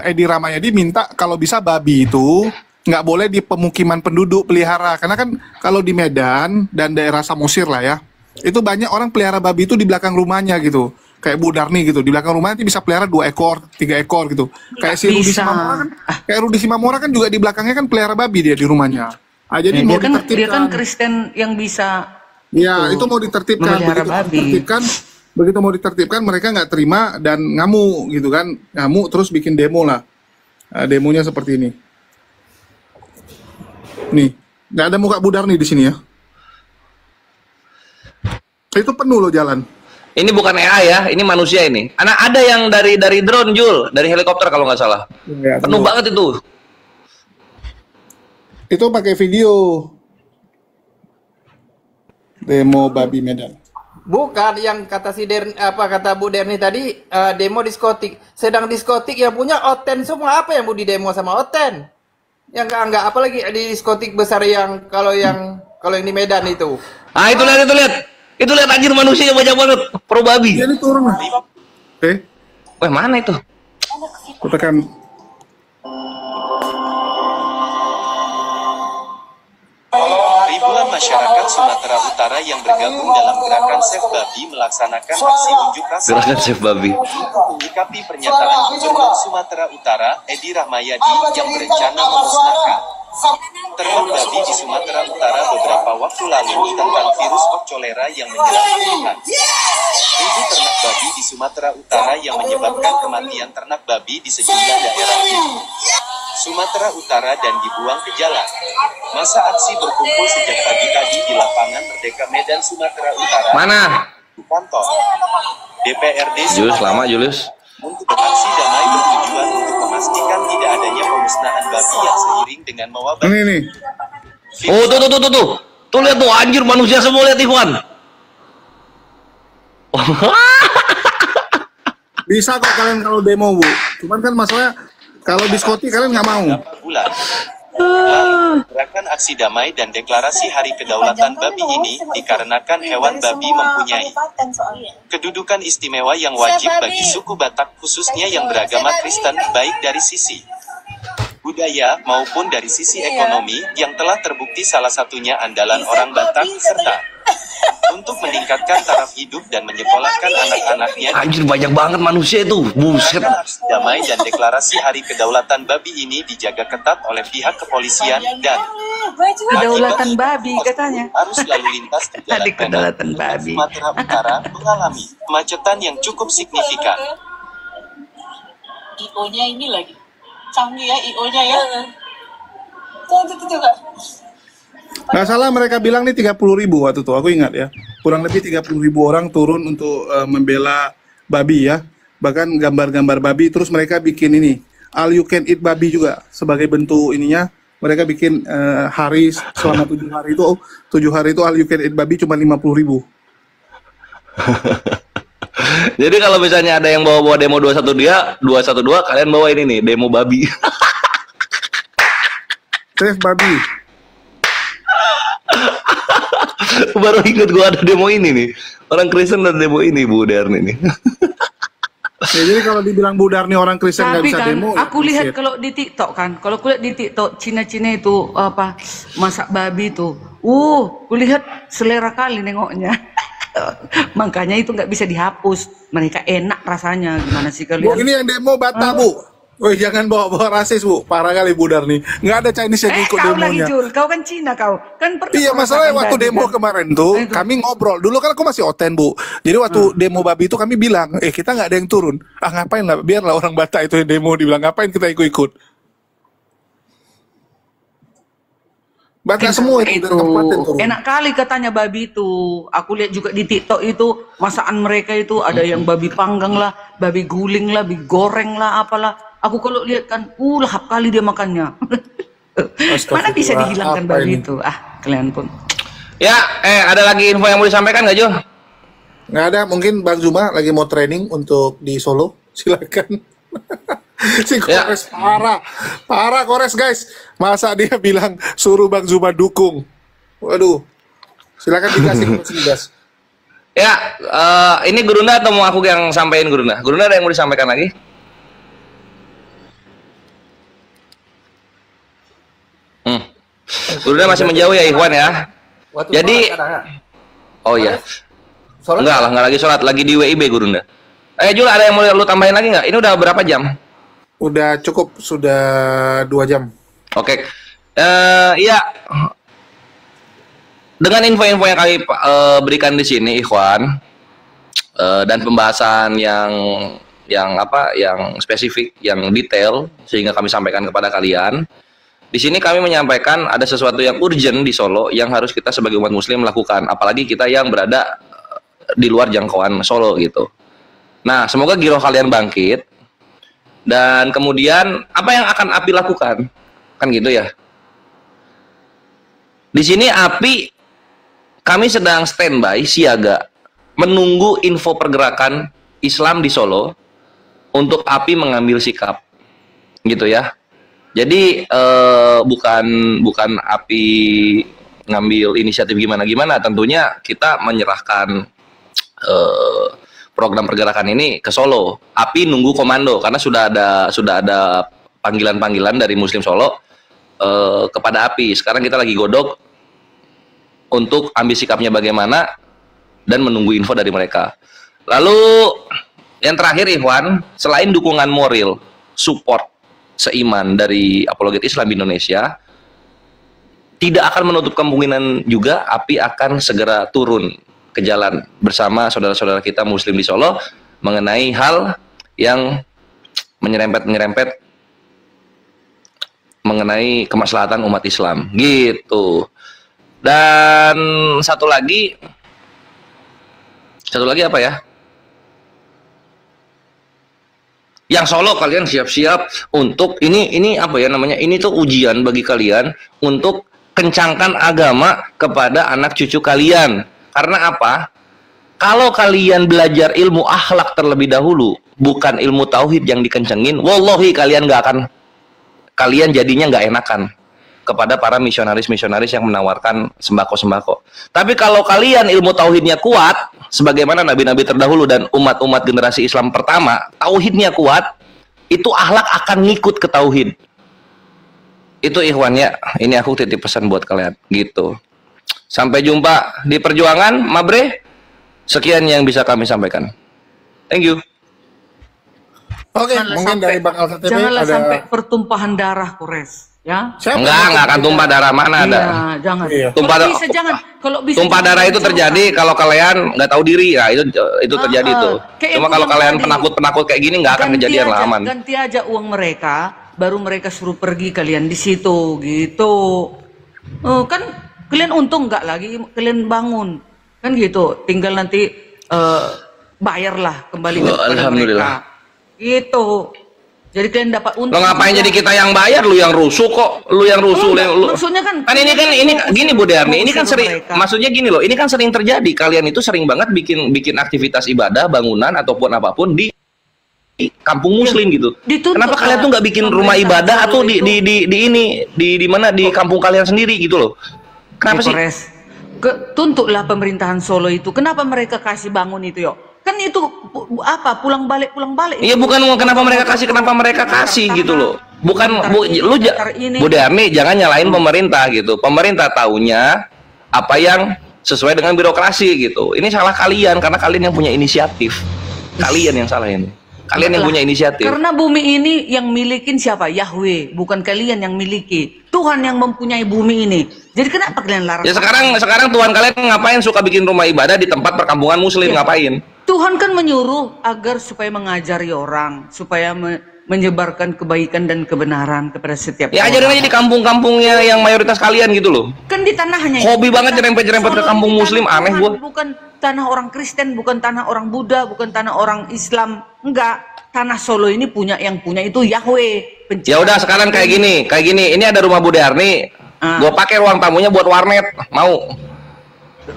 Edi Rahmayadi minta kalau bisa babi itu nggak boleh di pemukiman penduduk pelihara karena kan kalau di Medan dan daerah Samosir lah ya itu banyak orang pelihara babi itu di belakang rumahnya gitu kayak Bu Darni gitu di belakang rumahnya nanti bisa pelihara 2 ekor 3 ekor gitu kayak si Rudi Simamora kan kayak Rudi Simamora kan juga di belakangnya kan pelihara babi dia di rumahnya. Nah, jadi mau dia kan Kristen yang bisa ya itu mau ditertibkan begitu mau ditertibkan mereka nggak terima dan ngamuk gitu kan ngamuk terus bikin demo lah. Nah, demonya seperti ini nih nggak ada muka Bu Darni di sini ya. Itu penuh loh jalan. Ini bukan AI ya, ini manusia ini. Anak ada yang dari drone, Jul, dari helikopter kalau nggak salah. Ya, Penuh banget itu. Itu pakai video demo babi Medan. Bukan yang kata kata Bu Derni tadi demo diskotik. Sedang diskotik yang punya Oten semua, apa yang mau didemo sama Oten? Yang enggak apalagi di diskotik besar yang kalau yang di Medan itu. Ah, itu lihat. Itu lihat anjir, manusianya banyak banget. Pro babi. Jadi turun lah. Wah, mana itu? Aku tekan. Ribuan masyarakat Sumatera Utara yang bergabung dalam gerakan Save Babi melaksanakan aksi unjuk rasa. Gerakan Save Babi. Menyikapi pernyataan Gubernur Sumatera Utara, Edi Rahmayadi, yang berencana memusnahkan ternak babi di Sumatera Utara beberapa waktu lalu tentang virus cholera yang menyerang ternak. Ribu ternak babi di Sumatera Utara yang menyebabkan kematian ternak babi di sejumlah daerah Sumatera Utara dan dibuang ke jalan. Masa aksi berkumpul sejak pagi tadi di lapangan Merdeka Medan, Sumatera Utara. Mana? Kantor DPRD Julius, lama Julius. untuk aksi damai bertujuan untuk memastikan tidak adanya pemusnahan babi yang seiring dengan mewabah. Ini nih. Oh, tuh. Tuh lihat tuh, anjir, manusia semua, lihat Ikhwan. Bisa kok kalian kalau demo, Bu. Cuman kan masalahnya kalau diskotik kalian nggak mau. Bulan. Gerakan aksi damai dan deklarasi Hari Kedaulatan Babi ini dikarenakan hewan babi mempunyai kedudukan istimewa yang wajib bagi suku Batak, khususnya yang beragama Kristen, baik dari sisi budaya maupun dari sisi ekonomi, yang telah terbukti salah satunya andalan orang Batak, serta untuk meningkatkan taraf hidup dan menyekolahkan anak-anaknya. Anjir, banyak banget manusia itu. Buset. Aksi damai dan deklarasi Hari Kedaulatan Babi ini dijaga ketat oleh pihak kepolisian dan Kedaulatan babi katanya. arus lalu lintas di Jalan Tadi kedaulatan Medan, babi. Sumatera Utara mengalami kemacetan yang cukup signifikan. IO-nya ini lagi canggih ya, IO-nya ya. Itu juga. Nggak salah mereka bilang nih 30.000 waktu itu, aku ingat ya. Kurang lebih 30.000 orang turun untuk membela babi ya. Bahkan gambar-gambar babi, terus mereka bikin ini, all you can eat babi juga sebagai bentuk ininya. Mereka bikin hari selama 7 hari itu, 7 hari itu all you can eat babi cuma 50.000. Jadi kalau misalnya ada yang bawa demo 212, kalian bawa ini nih, demo babi. Save babi. Baru ingat gua ada demo ini nih. Orang Kristen ada demo ini, Bu Darni nih. Ya, jadi kalau dibilang Budar nih orang Kristen nggak Tapi bisa kan, demo. aku ya, lihat bullshit. kalau di TikTok kan, kalau aku lihat di TikTok Cina-Cina itu apa masak babi itu, aku lihat selera kali nengoknya. Makanya itu nggak bisa dihapus. Mereka enak rasanya, gimana sih Bu, kalian? ini yang demo Batak, Bu. Woi, jangan bawa-bawa rasis, Bu. Parah kali Budar nih. Nggak ada Chinese yang ikut kau lagi demonya. Jul, kau kan Cina kau, kan pernah Iya, masalahnya merasakan waktu babi, demo kan? kemarin tuh, Nah, itu. kami ngobrol. Dulu kan aku masih Oten, Bu. Jadi waktu demo babi itu kami bilang, kita nggak ada yang turun. Ah, ngapain lah, biarlah orang Batak itu yang demo. Dibilang, ngapain kita ikut-ikut. Batak semua itu dari kabupaten turun. Enak kali katanya babi itu. Aku lihat juga di TikTok itu masakan mereka itu ada yang babi panggang lah, babi guling lah, babi goreng lah, apalah. Aku kalau lihat kan, lahap kali dia makannya. Mana bisa dihilangkan Apa babi ini? itu? Ah, kalian pun. Ya, ada lagi info yang mau disampaikan nggak, Jo? Nggak ada, mungkin Bang Zuma lagi mau training untuk di Solo. Silakan. Si Kores parah Kores guys. Masa dia bilang suruh Bang Zuma dukung. Waduh. Silakan dikasih guys. Ya, ini Gurunda atau mau aku yang sampaikan Gurunda? Gurunda ada yang mau disampaikan lagi? Gurunda masih menjauh ya, Ikhwan ya. Waktu Jadi, sholat ada nggak? oh iya, Sholat enggak lah, enggak lagi sholat, lagi di WIB Gurunda. Jul, ada yang mau lu tambahin lagi nggak? Ini udah berapa jam? Udah cukup, sudah 2 jam. Oke, iya. Dengan info-info yang kami berikan di sini, Ikhwan, dan pembahasan yang spesifik, yang detail, sehingga kami sampaikan kepada kalian. Di sini kami menyampaikan ada sesuatu yang urgent di Solo yang harus kita sebagai umat Muslim lakukan, apalagi kita yang berada di luar jangkauan Solo gitu. Nah, semoga giroh kalian bangkit. Dan kemudian apa yang akan API lakukan? Kan gitu ya. Di sini API, kami sedang standby siaga menunggu info pergerakan Islam di Solo untuk API mengambil sikap. Gitu ya. Jadi bukan API ngambil inisiatif gimana-gimana, tentunya kita menyerahkan program pergerakan ini ke Solo. API nunggu komando karena sudah ada panggilan-panggilan dari Muslim Solo kepada API. Sekarang kita lagi godok untuk ambil sikapnya bagaimana dan menunggu info dari mereka. Lalu yang terakhir Ikhwan, selain dukungan moral, support seiman dari apologet Islam di Indonesia, tidak akan menutup kemungkinan juga API akan segera turun ke jalan bersama saudara-saudara kita Muslim di Solo mengenai hal yang menyerempet mengenai kemaslahatan umat Islam gitu. Dan satu lagi apa ya? Yang Solo kalian siap-siap untuk ini apa ya namanya? Ini tuh ujian bagi kalian untuk kencangkan agama kepada anak cucu kalian. Karena apa? Kalau kalian belajar ilmu akhlak terlebih dahulu, bukan ilmu tauhid yang dikencengin, wallahi kalian jadinya nggak enakan kepada para misionaris-misionaris yang menawarkan sembako-sembako. Tapi kalau kalian ilmu tauhidnya kuat, sebagaimana nabi-nabi terdahulu dan umat-umat generasi Islam pertama, tauhidnya kuat, itu akhlak akan ngikut ke tauhid. Itu Ikhwannya, ini aku titip pesan buat kalian, gitu. Sampai jumpa di perjuangan, Mabre. Sekian yang bisa kami sampaikan. Thank you. Oke, mungkin dari Bang Alsa TV janganlah ada sampai pertumpahan darah, Kores. Ya? Enggak akan tumpah darah, mana ada. Iya, jangan. Iya. Kalau bisa Tumpah darah itu terjadi kalau kalian nggak tahu diri, ya itu terjadi tuh. Cuma kalau kalian penakut-penakut kayak gini nggak akan kejadian lah, aman. Ganti aja uang mereka, baru mereka suruh pergi kalian di situ, gitu. Kan kalian untung nggak lagi, kalian bangun, kan gitu. Tinggal nanti bayarlah kembali kepada mereka, gitu. Jadi kalian dapat untung. Lo ngapain jadi kita yang bayar, lu yang rusuh kok, lu yang rusuh. Maksudnya kan ini gini Bu Darni, ini kan sering, maksudnya gini loh, ini kan sering terjadi. Kalian itu sering banget bikin aktivitas ibadah, bangunan ataupun apapun di kampung Muslim gitu. Kenapa kalian tuh nggak bikin rumah ibadah atau di mana di kampung kalian sendiri gitu loh? Kenapa sih? Tuntutlah pemerintahan Solo itu. Kenapa mereka kasih bangun itu, yuk? Kan itu apa, pulang balik. Iya, bukan kenapa mereka kasih gitu loh. Bukan Bu Darni, jangan nyalain pemerintah gitu. Pemerintah taunya apa yang sesuai dengan birokrasi gitu. Ini salah kalian karena kalian yang punya inisiatif. Kalian yang salah ini. Kalian yang punya inisiatif. Karena bumi ini yang milikin siapa? Yahweh, bukan kalian yang miliki. Tuhan yang mempunyai bumi ini. Jadi kenapa kalian larang? Ya sekarang Tuhan kalian ngapain suka bikin rumah ibadah di tempat perkampungan Muslim, ngapain? Tuhan kan menyuruh agar supaya mengajari orang, supaya menyebarkan kebaikan dan kebenaran kepada setiap ya, orang. Ajarin aja di kampung-kampungnya yang mayoritas kalian gitu loh. Kan di tanahnya. Hobi banget nyerempet-nyerempet ke kampung Muslim, aneh gua. Bukan tanah orang Kristen, bukan tanah orang Buddha, bukan tanah orang Islam. Enggak. Tanah Solo ini yang punya itu Yahweh. Ya udah sekarang kayak gini. Ini ada rumah Bu Darni. Gua pakai ruang tamunya buat warnet. Mau?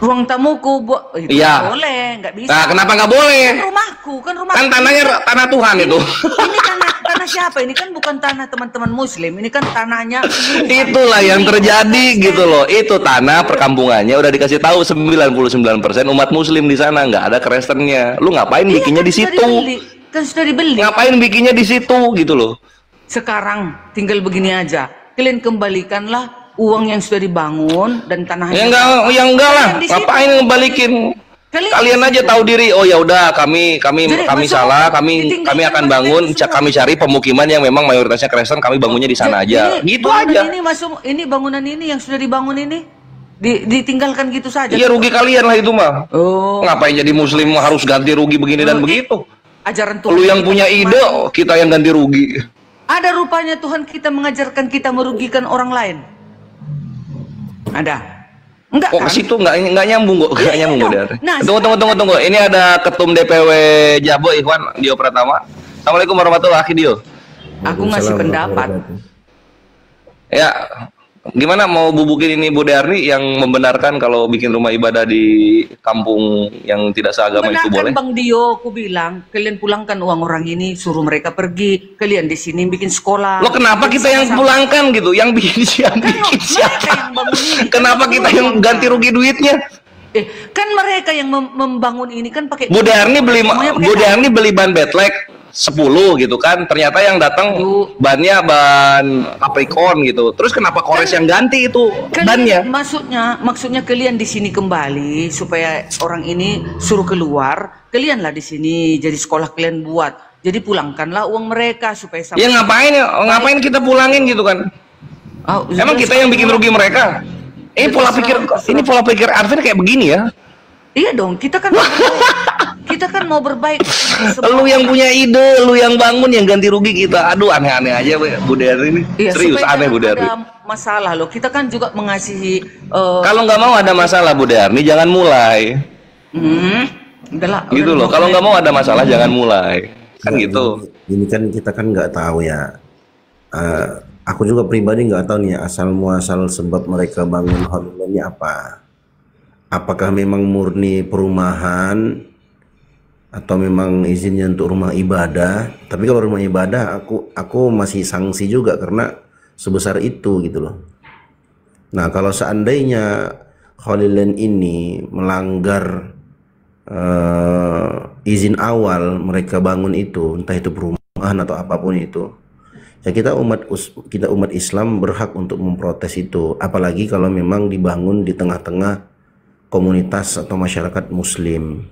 Ruang tamuku iya. Boleh, nggak bisa. Nah, kenapa nggak boleh? Kan rumahku. Kan tanahnya tanah Tuhan itu. Ini tanah siapa? Ini kan bukan tanah teman-teman Muslim. Ini kan tanahnya. Itulah yang terjadi gitu loh. Itu tanah perkampungannya udah dikasih tahu 99% umat Muslim di sana, nggak ada Kristennya. Lu ngapain bikinnya di situ? Kan sudah dibeli. Ngapain bikinnya di situ gitu loh? Sekarang tinggal begini aja. Kalian kembalikanlah uang yang sudah dibangun dan tanahnya. Ya enggak lah. Ngapain ngebalikin? Kalian aja tahu diri. Oh ya udah, kami salah, kami akan bangun, kami cari pemukiman yang memang mayoritasnya Kristen, kami bangunnya di sana aja. Gitu aja. Ini bangunan ini yang sudah dibangun ini ditinggalkan gitu saja. Iya, rugi kalian lah itu mah. Ngapain jadi Muslim harus ganti rugi begini dan begitu? Ajaran Tuhan. Lu yang punya ide, kita yang ganti rugi. Ada rupanya Tuhan kita mengajarkan kita merugikan orang lain. Ada. Enggak Kok kan? ke situ nggak nyambung kok, nggak Iya nyambung dong. Bu Darni. Nah, Tunggu. Ini ada Ketum DPW Jabo Ikhwan Dio Pratama. Assalamualaikum warahmatullahi wabarakatuh. Dio. Aku ngasih pendapat. Ya, gimana mau bubukin ini Bu Darni yang membenarkan kalau bikin rumah ibadah di kampung yang tidak seagama itu boleh? Bang Dio, aku bilang kalian pulangkan uang orang ini, suruh mereka pergi. Kalian di sini bikin sekolah. Loh kenapa kita yang pulangkan gitu? Yang bikin siapa? Mereka yang bangun ini. Kenapa kita yang ganti rugi duitnya? Kan mereka yang membangun ini kan pakai. Bu Darni beli ban betlek 10 gitu kan, ternyata yang datang bannya ban Capricorn gitu. Terus kenapa Kores yang ganti itu bannya? Maksudnya kalian di sini kembali supaya orang ini suruh keluar. Kalianlah di sini jadi sekolah kalian buat. Jadi pulangkanlah uang mereka supaya Ya ngapain kita pulangin gitu kan? Emang kita yang bikin rugi mereka? Ini pola pikir Arvin kayak begini ya? Iya dong, kita kan mau berbaik. Lu yang punya ide, lu yang bangun, yang ganti rugi kita. Aduh, aneh-aneh aja Bu Darni ini. Iya, serius aneh Bu Darni. Ada masalah loh. Kita kan juga mengasihi. Kalau nggak mau ada masalah Bu Darni, jangan mulai. Udahlah. Gitu loh. Kalau nggak mau ada masalah, jangan mulai. Kan gitu. Ini kan kita kan nggak tahu ya. Aku juga pribadi nggak tahu nih asal muasal sebab mereka bangun Holy Land ini apa. Apakah memang murni perumahan atau memang izinnya untuk rumah ibadah? Tapi kalau rumah ibadah aku masih sanksi juga karena sebesar itu gitu loh. Nah, kalau seandainya Holy Land ini melanggar izin awal mereka bangun itu, entah itu perumahan atau apapun itu, ya kita umat Islam berhak untuk memprotes itu, apalagi kalau memang dibangun di tengah-tengah komunitas atau masyarakat muslim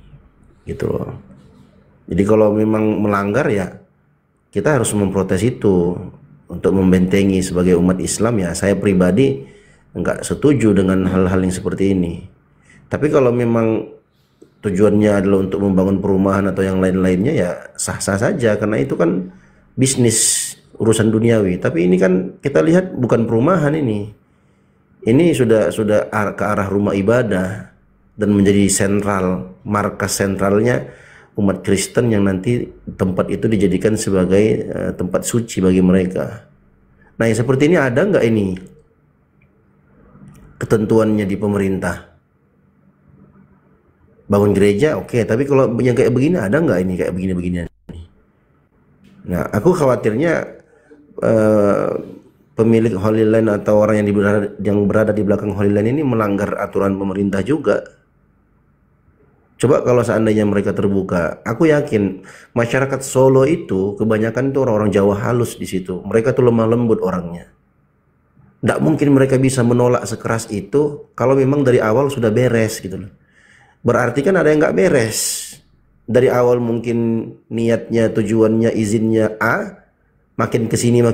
gitu loh. Jadi kalau memang melanggar ya kita harus memprotes itu untuk membentengi sebagai umat Islam. Ya saya pribadi enggak setuju dengan hal-hal yang seperti ini. Tapi kalau memang tujuannya adalah untuk membangun perumahan atau yang lain-lainnya ya sah-sah saja, karena itu kan bisnis, urusan duniawi. Tapi ini kan kita lihat bukan perumahan ini. Ini sudah ke arah rumah ibadah dan menjadi markas sentralnya umat Kristen yang nanti tempat itu dijadikan sebagai tempat suci bagi mereka. Nah, yang seperti ini ada nggak ini ketentuannya di pemerintah? Bangun gereja oke, tapi kalau yang kayak begini ada nggak ini kayak begini-beginian? Nah, aku khawatirnya pemilik Holy Land atau orang yang berada di belakang Holy Land ini melanggar aturan pemerintah juga. Coba kalau seandainya mereka terbuka, aku yakin masyarakat Solo itu kebanyakan itu orang-orang Jawa halus di situ. Mereka tuh lemah lembut orangnya. Tidak mungkin mereka bisa menolak sekeras itu kalau memang dari awal sudah beres gitu loh. Berarti kan ada yang nggak beres. Dari awal mungkin niatnya, tujuannya, izinnya A, makin kesini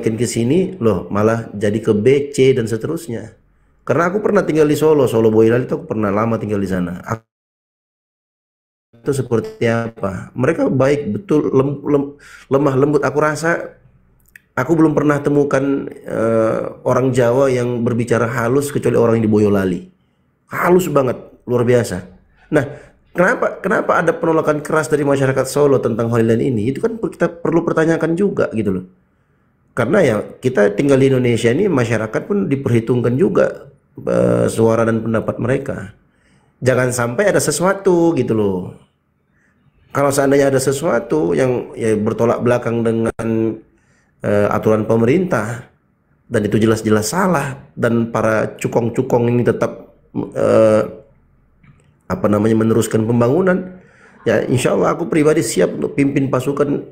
loh malah jadi ke B, C dan seterusnya. Karena aku pernah tinggal di Solo Boyolali itu aku pernah lama tinggal di sana. Itu seperti apa? Mereka baik betul, lemah lembut. Aku rasa aku belum pernah temukan orang Jawa yang berbicara halus kecuali orang yang di Boyolali. Halus banget, luar biasa. Nah, kenapa ada penolakan keras dari masyarakat Solo tentang Holy Land ini? Itu kan kita perlu pertanyakan juga gitu loh. Karena ya kita tinggal di Indonesia ini, masyarakat pun diperhitungkan juga suara dan pendapat mereka. Jangan sampai ada sesuatu gitu loh. Kalau seandainya ada sesuatu yang ya bertolak belakang dengan aturan pemerintah dan itu jelas-jelas salah dan para cukong-cukong ini tetap meneruskan pembangunan, ya insya Allah aku pribadi siap untuk pimpin pasukan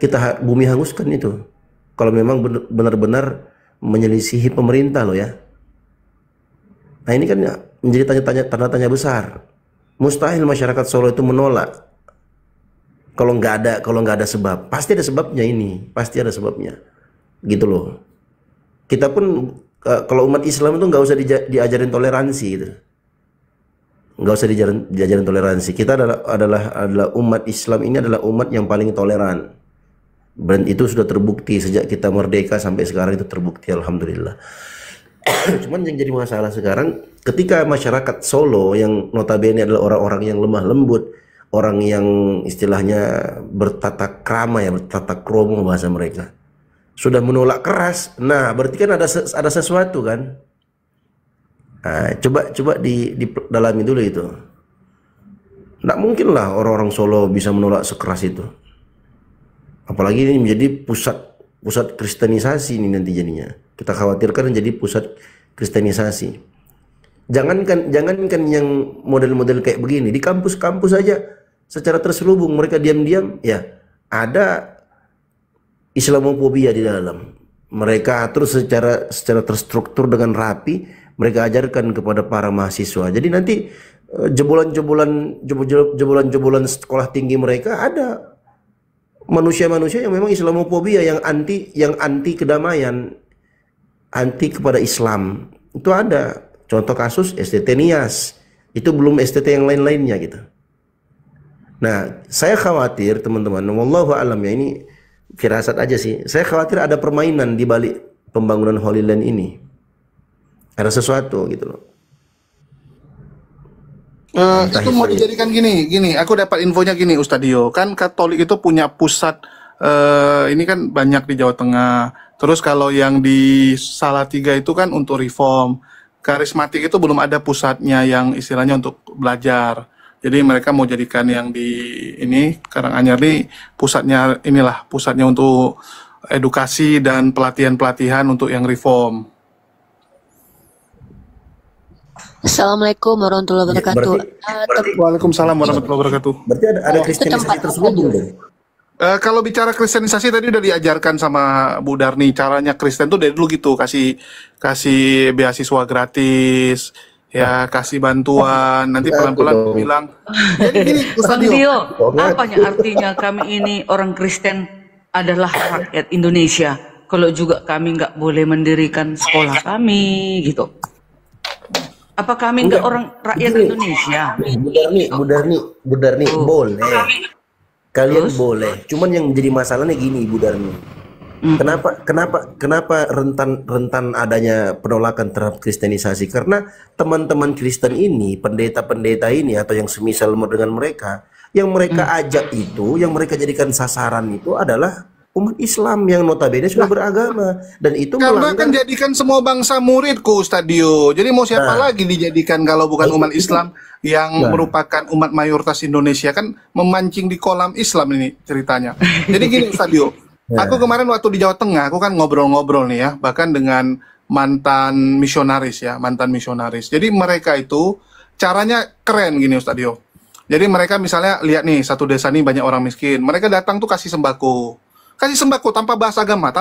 kita bumi hanguskan itu. Kalau memang benar-benar menyelisihi pemerintah loh ya. Nah ini kan menjadi tanda tanya besar. Mustahil masyarakat Solo itu menolak. Kalau nggak ada sebab, pasti ada sebabnya ini, pasti ada sebabnya, gitu loh. Kita pun kalau umat Islam itu nggak usah diajarin toleransi, gitu. Nggak usah diajarin toleransi. Kita adalah umat Islam ini adalah umat yang paling toleran. Dan itu sudah terbukti sejak kita merdeka sampai sekarang itu terbukti, alhamdulillah. Cuman yang jadi masalah sekarang ketika masyarakat Solo yang notabene adalah orang-orang yang lemah lembut, orang yang istilahnya bertata krama ya, bertata kromo bahasa mereka, sudah menolak keras. Nah, berarti kan ada sesuatu kan? Nah, coba didalami dulu itu. Nggak mungkin lah orang-orang Solo bisa menolak sekeras itu. Apalagi ini menjadi pusat kristenisasi ini nanti jadinya. Kita khawatirkan jadi pusat kristenisasi. Jangankan yang model-model kayak begini, di kampus-kampus saja secara terselubung mereka diam-diam ya ada Islamofobia di dalam. Mereka terus secara terstruktur dengan rapi mereka ajarkan kepada para mahasiswa. Jadi nanti jebolan sekolah tinggi mereka ada manusia-manusia yang memang Islamofobia, yang anti kedamaian, anti kepada Islam. Itu ada. Contoh kasus STT Nias. Itu belum STT yang lain-lainnya gitu. Nah, saya khawatir teman-teman, wallahu alam ya, ini firasat aja sih. Saya khawatir ada permainan di balik pembangunan Holy Land ini. Ada sesuatu gitu loh. Itu mau dijadikan gini. Aku dapat infonya gini, Ustadio. Kan Katolik itu punya pusat, ini kan banyak di Jawa Tengah. Terus kalau yang di Salatiga itu kan untuk reform. Karismatik itu belum ada pusatnya yang istilahnya untuk belajar. Jadi mereka mau jadikan yang di ini Karanganyar ini pusatnya untuk edukasi dan pelatihan-pelatihan untuk yang reform. Assalamualaikum warahmatullahi wabarakatuh. Waalaikumsalam warahmatullahi wabarakatuh. Berarti ada kristenisasi terselubung dong. Kalau bicara kristenisasi tadi udah diajarkan sama Bu Darni, caranya Kristen tuh dari dulu gitu, kasih beasiswa gratis, ya kasih bantuan, nanti pelan-pelan bilang. Jadi gini, Ustadio, apanya artinya kami ini orang Kristen adalah rakyat Indonesia, kalau juga kami nggak boleh mendirikan sekolah kami gitu? Apa kami nggak orang rakyat Indonesia? Bu Darni, boleh. Kalian boleh. Cuman yang menjadi masalahnya gini, Bu Darni. Kenapa rentan adanya penolakan terhadap kristenisasi? Karena teman-teman Kristen ini, pendeta-pendeta ini atau yang semisal dengan mereka, yang mereka ajak itu, yang mereka jadikan sasaran itu adalah umat Islam yang notabene sudah beragama, dan itu karena kan jadikan semua bangsa muridku, Ustadio. Jadi mau siapa lagi dijadikan kalau bukan umat Islam yang merupakan umat mayoritas Indonesia, kan memancing di kolam Islam ini ceritanya. Jadi gini, Ustadio. Aku kemarin waktu di Jawa Tengah, aku kan ngobrol-ngobrol nih ya, bahkan dengan mantan misionaris. Jadi mereka itu caranya keren gini, Ustadio. Jadi mereka misalnya lihat nih, satu desa nih banyak orang miskin, mereka datang tuh kasih sembako tanpa bahas agama,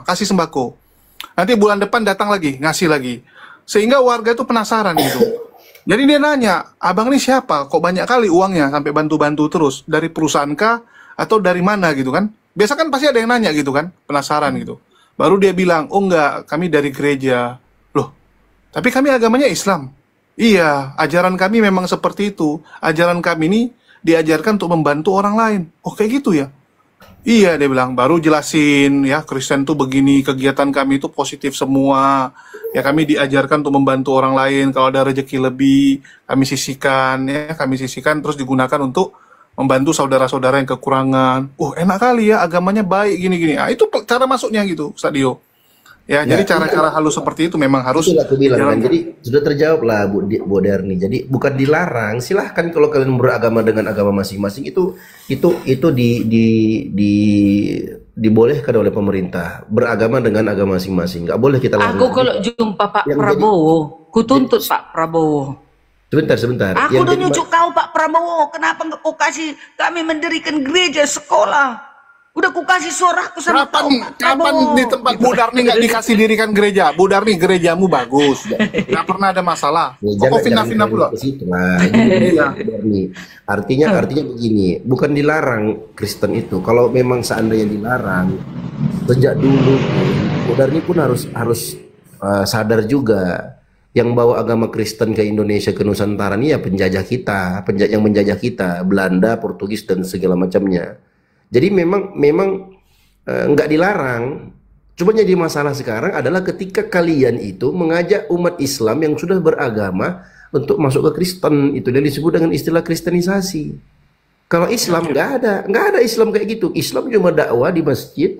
kasih sembako. Nanti bulan depan datang lagi, ngasih lagi. Sehingga warga itu penasaran gitu. Jadi dia nanya, abang ini siapa? Kok banyak kali uangnya sampai bantu-bantu terus? Dari perusahaan kah? Atau dari mana gitu kan? Biasa kan pasti ada yang nanya gitu kan, penasaran gitu. Baru dia bilang, oh enggak, kami dari gereja. Loh, tapi kami agamanya Islam. Iya, ajaran kami memang seperti itu. Ajaran kami ini diajarkan untuk membantu orang lain. Oh kayak gitu ya? Iya, dia bilang, baru jelasin ya, Kristen tuh begini, kegiatan kami itu positif semua. Ya kami diajarkan untuk membantu orang lain, kalau ada rezeki lebih, kami sisihkan terus digunakan untuk membantu saudara-saudara yang kekurangan. Enak kali ya, agamanya baik gini-gini. Nah, itu cara masuknya gitu, Ustadio. Ya, jadi cara-cara halus seperti itu memang harus. Itulah aku bilang kan. Jadi sudah terjawab lah Bu Darni. Jadi bukan dilarang, silahkan kalau kalian beragama dengan agama masing-masing itu dibolehkan oleh pemerintah, beragama dengan agama masing-masing. Nggak boleh kita larang. Aku kalau jumpa Pak Prabowo, kutuntut Pak Prabowo. Sebentar. Aku udah nyucuk kau Pak Prabowo, kenapa nggak kau kasih kami mendirikan gereja, sekolah? Udah ku kasih suaraku sama kapan di tempat Bu Darni nggak dikasih dirikan gereja? Bu Darni, gerejamu bagus, nggak pernah ada masalah. Kok fitnah pula? Artinya begini, bukan dilarang Kristen itu. Kalau memang seandainya dilarang, sejak dulu Bu Darni pun harus sadar juga, yang bawa agama Kristen ke Indonesia, ke Nusantara ini ya penjajah kita, yang menjajah kita, Belanda, Portugis dan segala macamnya. Jadi memang nggak dilarang, Cuma jadi masalah sekarang adalah ketika kalian itu mengajak umat Islam yang sudah beragama untuk masuk ke Kristen, itu dia disebut dengan istilah kristenisasi. Kalau Islam nggak ada Islam kayak gitu. Islam cuma dakwah di masjid,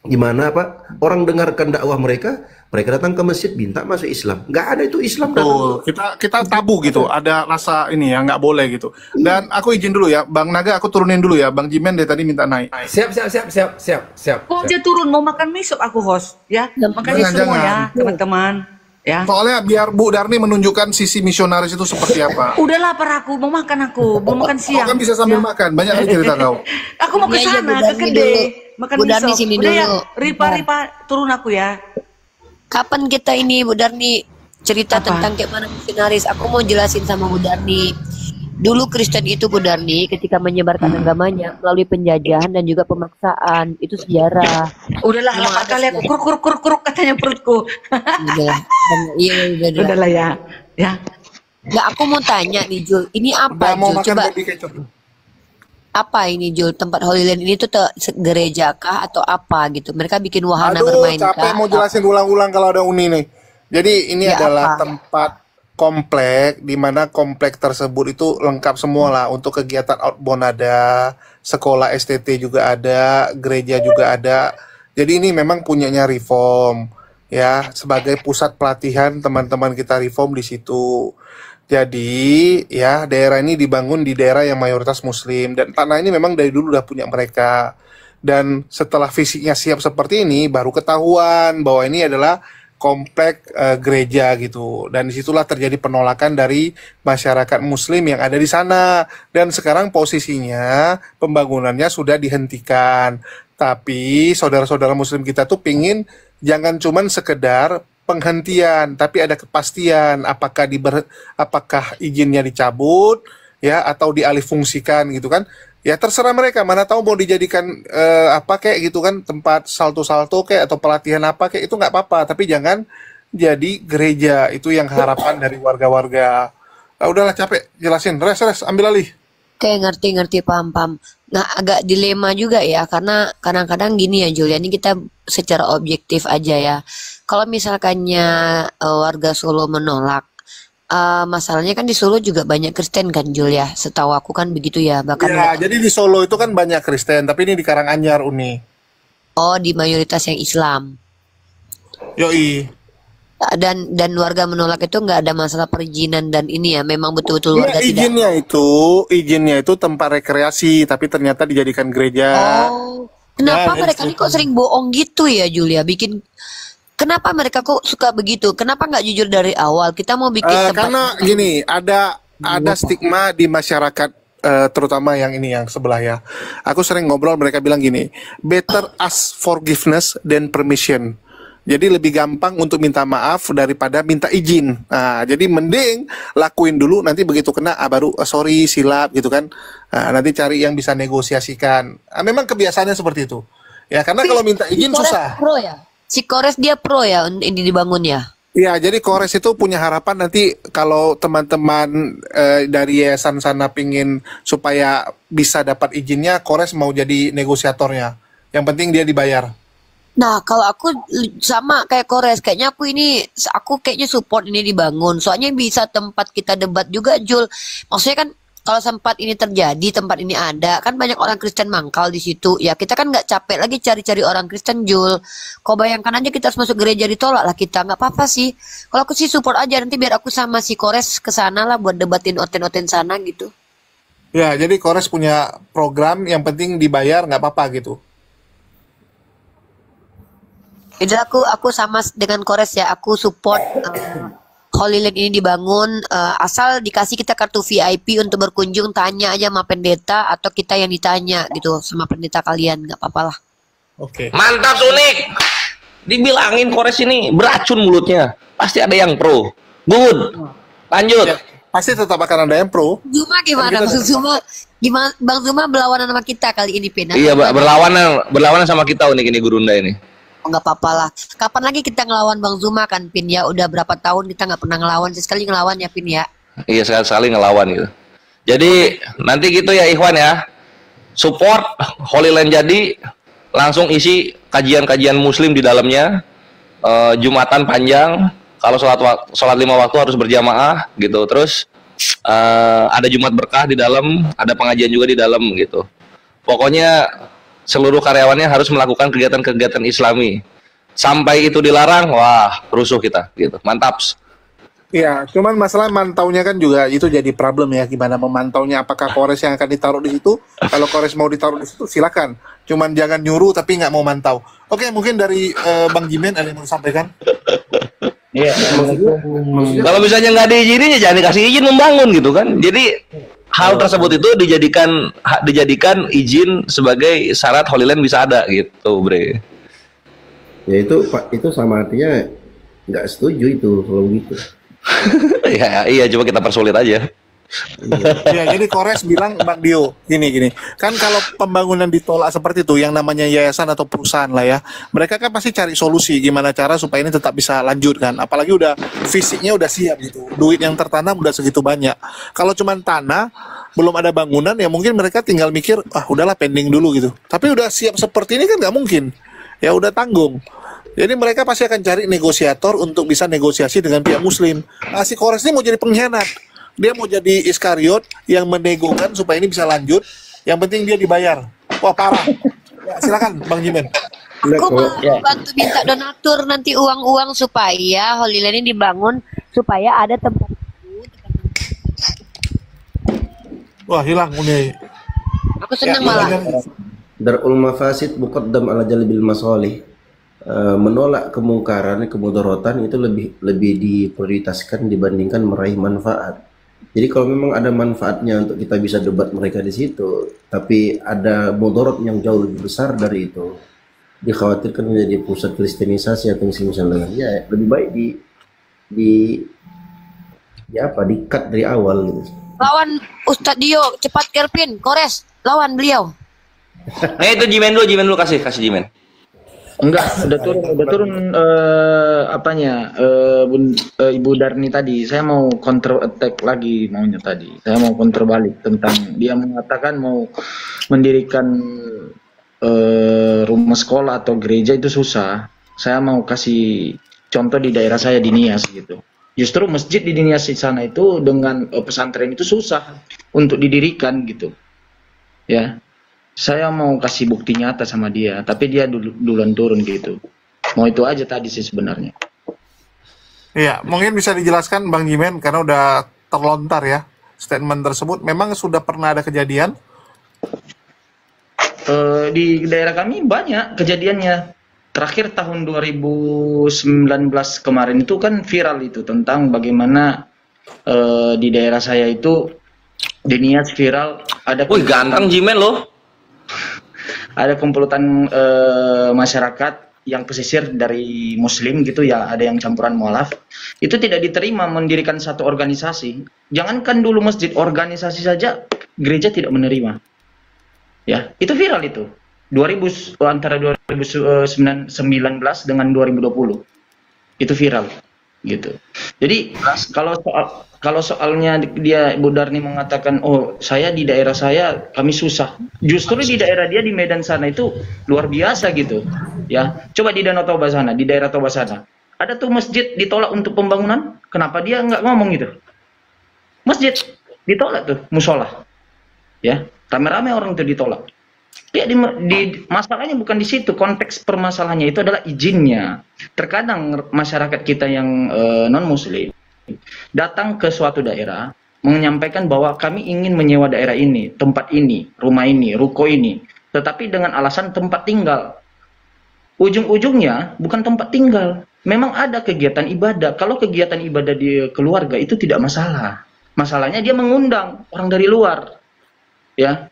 di mana apa orang dengarkan dakwah mereka datang ke masjid minta masuk Islam. Nggak ada itu Islam. Betul. Kita tabu gitu. Ada rasa ini ya nggak boleh gitu. Dan aku izin dulu ya, Bang Naga, aku turunin dulu ya. Bang Jimen dari tadi minta naik. Siap. Kok dia turun mau makan mie sup aku host ya. Makanya semua ya teman-teman. Ya. Soalnya biar Bu Darni menunjukkan sisi misionaris itu seperti apa. Udah lapar aku, mau makan aku, belum makan siang. Kau kan bisa sambil makan, banyak lagi cerita kau. Aku mau ke sana, ke Kedai, makan Bu Darni mie sop. sini Udah ya, dulu. Ripa, turun aku ya. Kapan kita ini Bu Darni cerita tentang kayak mana misionaris? Aku mau jelasin sama Bu Darni. Dulu Kristen itu Bu Darni ketika menyebarkan agamanya melalui penjajahan dan juga pemaksaan. Itu sejarah. Udahlah, lapar kali aku kuruk katanya perutku. Udahlah ya. Ya. Nggak, aku mau tanya nih Jul, ini apa Mau Jul? makan Coba baby kecap. apa ini Jul? Tempat Holy Land ini tuh gereja kah atau apa gitu? Mereka bikin wahana Aduh, bermain capek kah? mau jelasin ulang-ulang kalau ada Uni nih. Jadi ini Ya, adalah apa? tempat komplek, di mana komplek tersebut itu lengkap semua lah. Untuk kegiatan outbound ada, sekolah STT juga ada, gereja juga ada. Jadi ini memang punyanya Reform ya, sebagai pusat pelatihan teman-teman kita Reform di situ. Jadi ya daerah ini dibangun di daerah yang mayoritas Muslim, dan tanah ini memang dari dulu udah punya mereka. Dan setelah fisiknya siap seperti ini, baru ketahuan bahwa ini adalah komplek gereja gitu. Dan disitulah terjadi penolakan dari masyarakat Muslim yang ada di sana. Dan sekarang posisinya pembangunannya sudah dihentikan. Tapi saudara-saudara Muslim kita tuh pingin jangan cuman sekedar penghentian, tapi ada kepastian apakah izinnya dicabut ya atau dialihfungsikan gitu kan. Ya terserah mereka, mana tahu mau dijadikan apa kayak gitu kan, tempat salto-salto kayak atau pelatihan apa kayak, itu nggak apa-apa, tapi jangan jadi gereja. Itu yang harapan dari warga-warga. Udahlah capek jelasin, res ambil alih. Oke, ngerti, paham. Nah, agak dilema juga ya, karena kadang-kadang gini ya Julia, ini kita secara objektif aja ya. Kalau misalkannya warga Solo menolak, masalahnya kan di Solo juga banyak Kristen kan Julia, setahu aku kan begitu ya. Bahkan ya, jadi di Solo itu kan banyak Kristen, tapi ini di Karanganyar Uni. Oh, di mayoritas yang Islam. Yoi. Dan warga menolak itu nggak ada masalah perizinan dan ini ya, memang betul-betul warga tidak. Izinnya itu tempat rekreasi, tapi ternyata dijadikan gereja. Oh, kenapa mereka ini kok sering bohong gitu ya Julia? Kenapa mereka kok suka begitu? Kenapa nggak jujur dari awal? Kita mau bikin tempat. Karena gini, ada stigma di masyarakat, terutama yang ini yang sebelah ya. Aku sering ngobrol, mereka bilang gini, better ask forgiveness than permission. Jadi lebih gampang untuk minta maaf daripada minta izin. Nah, jadi mending lakuin dulu, nanti begitu kena baru sorry silap gitu kan. Nanti cari yang bisa negosiasikan. Memang kebiasaannya seperti itu. Ya karena kalau minta izin susah. Pro ya. Si Kores dia pro ya ini dibangun ya. Ya, jadi Kores itu punya harapan nanti kalau teman-teman dari yayasan sana pingin supaya bisa dapat izinnya, Kores mau jadi negosiatornya. Yang penting dia dibayar. Nah, kalau aku sama kayak Kores, kayaknya aku kayaknya support ini dibangun. Soalnya bisa tempat kita debat juga, Jul. Maksudnya kan kalau tempat ini terjadi, tempat ini ada, kan banyak orang Kristen mangkal di situ. Ya kita kan nggak capek lagi cari-cari orang Kristen, Jul. Kau bayangkan aja kita masuk gereja ditolak lah kita, nggak apa-apa sih. Kalau aku sih support aja, nanti biar aku sama si Kores ke sana lah buat debatin oten-oten sana gitu. Ya, jadi Kores punya program, yang penting dibayar, nggak apa-apa gitu. Jadi aku sama dengan Kores ya, aku support Holy Land ini dibangun, asal dikasih kita kartu VIP untuk berkunjung, tanya aja sama pendeta atau kita yang ditanya gitu sama pendeta kalian, nggak apa-apa lah. Oke. Mantap Sunik. Dibilangin Kores ini beracun mulutnya. Pasti ada yang pro. Good. Lanjut. Ya, pasti tetap akan ada yang pro. Zuma gimana? Bang Zuma berlawanan sama kita kali ini, Pin? Iya, berlawanan sama kita Unik ini Gurunda ini. Oh, nggak apa-apa lah. Kapan lagi kita ngelawan Bang Zuma kan, Pin ya? Udah berapa tahun kita nggak pernah ngelawan, sekali ngelawan ya, Pin ya? Iya, sekali-sekali ngelawan gitu. Jadi nanti gitu ya Ikhwan ya. Support Holy Land jadi langsung isi kajian-kajian muslim di dalamnya, Jumatan panjang, kalau sholat 5 waktu harus berjamaah gitu. Terus ada Jumat berkah di dalam, ada pengajian juga di dalam gitu. Pokoknya seluruh karyawannya harus melakukan kegiatan-kegiatan Islami. Sampai itu dilarang, wah rusuh kita gitu. Mantap. Iya, cuman masalah mantaunya kan juga itu jadi problem ya, gimana memantaunya, apakah kores yang akan ditaruh di situ? Kalau kores mau ditaruh di situ silakan, cuman jangan nyuruh tapi nggak mau mantau. Oke, mungkin dari Bang Jimen ada yang mau sampaikan? Iya, Kalau misalnya nggak diizinin ya jangan dikasih izin membangun gitu kan. Jadi hal tersebut itu dijadikan izin sebagai syarat Holy Land bisa ada gitu, Bre. Ya itu Pak, itu sama artinya nggak setuju itu kalau begitu. Ya, iya, coba kita persulit aja. Ya, jadi Kores bilang Bang Dio, gini, kan kalau pembangunan ditolak seperti itu, yang namanya yayasan atau perusahaan lah ya, mereka kan pasti cari solusi gimana cara supaya ini tetap bisa lanjut kan, apalagi udah fisiknya udah siap gitu, duit yang tertanam udah segitu banyak. Kalau cuma tanah, belum ada bangunan, ya mungkin mereka tinggal mikir, udahlah pending dulu gitu. Tapi udah siap seperti ini kan nggak mungkin, ya udah tanggung. Jadi mereka pasti akan cari negosiator untuk bisa negosiasi dengan pihak muslim. Nah, si Kores ini mau jadi pengkhianat. Dia mau jadi Iskariot yang menegokan supaya ini bisa lanjut. Yang penting dia dibayar. Wah, parah. Ya, silakan Bang Jimen. Aku mau bantu minta donatur nanti uang-uang supaya Holy Land ini dibangun, supaya ada tempat. Wah, hilang ini. Aku senang malah. Darul mafasid muqaddam ala jalbil masalih. Menolak kemungkaran, kemudaratan itu lebih diprioritaskan dibandingkan meraih manfaat. Jadi kalau memang ada manfaatnya untuk kita bisa debat mereka di situ, tapi ada mudarat yang jauh lebih besar dari itu, dikhawatirkan menjadi pusat kristenisasi atau misalnya, ya lebih baik di cut dari awal gitu. Lawan Ustadz Dio, cepat Kelvin, Kores, lawan beliau. Itu Jimen dulu kasih Jimen. Enggak, udah turun apanya Ibu Darni tadi. Saya mau counter attack lagi maunya tadi. Saya mau counter balik tentang dia mengatakan mau mendirikan rumah sekolah atau gereja itu susah. Saya mau kasih contoh di daerah saya di Nias gitu. Justru masjid di Nias di sana itu dengan pesantren itu susah untuk didirikan gitu. Ya. Saya mau kasih bukti nyata sama dia, tapi dia duluan turun gitu. Mau itu aja tadi sih sebenarnya. Iya, mungkin bisa dijelaskan Bang Jimen karena udah terlontar ya statement tersebut. Memang sudah pernah ada kejadian? Di daerah kami banyak kejadiannya. Terakhir tahun 2019 kemarin itu kan viral itu tentang bagaimana di daerah saya itu di Nias viral ada. Wih, ganteng Jimen loh. Ada komplotan masyarakat yang pesisir dari muslim gitu ya, ada yang campuran mualaf. Itu tidak diterima mendirikan satu organisasi. Jangankan dulu masjid, organisasi saja gereja tidak menerima. Ya, itu viral itu. Antara 2019 dengan 2020. Itu viral gitu. Jadi kalau soalnya dia Ibu Darni mengatakan, oh saya di daerah saya kami susah, justru di daerah dia di Medan sana itu luar biasa gitu ya. Coba di Danau Toba sana, di daerah Toba sana ada tuh masjid ditolak untuk pembangunan, kenapa dia nggak ngomong gitu? Masjid ditolak tuh, musola ya, rame-rame orang itu ditolak ya. Masalahnya bukan di situ, konteks permasalahannya itu adalah izinnya. Terkadang masyarakat kita yang non muslim datang ke suatu daerah menyampaikan bahwa kami ingin menyewa daerah ini, tempat ini, rumah ini, ruko ini, tetapi dengan alasan tempat tinggal. Ujung-ujungnya bukan tempat tinggal, memang ada kegiatan ibadah. Kalau kegiatan ibadah di keluarga itu tidak masalah. Masalahnya dia mengundang orang dari luar, ya.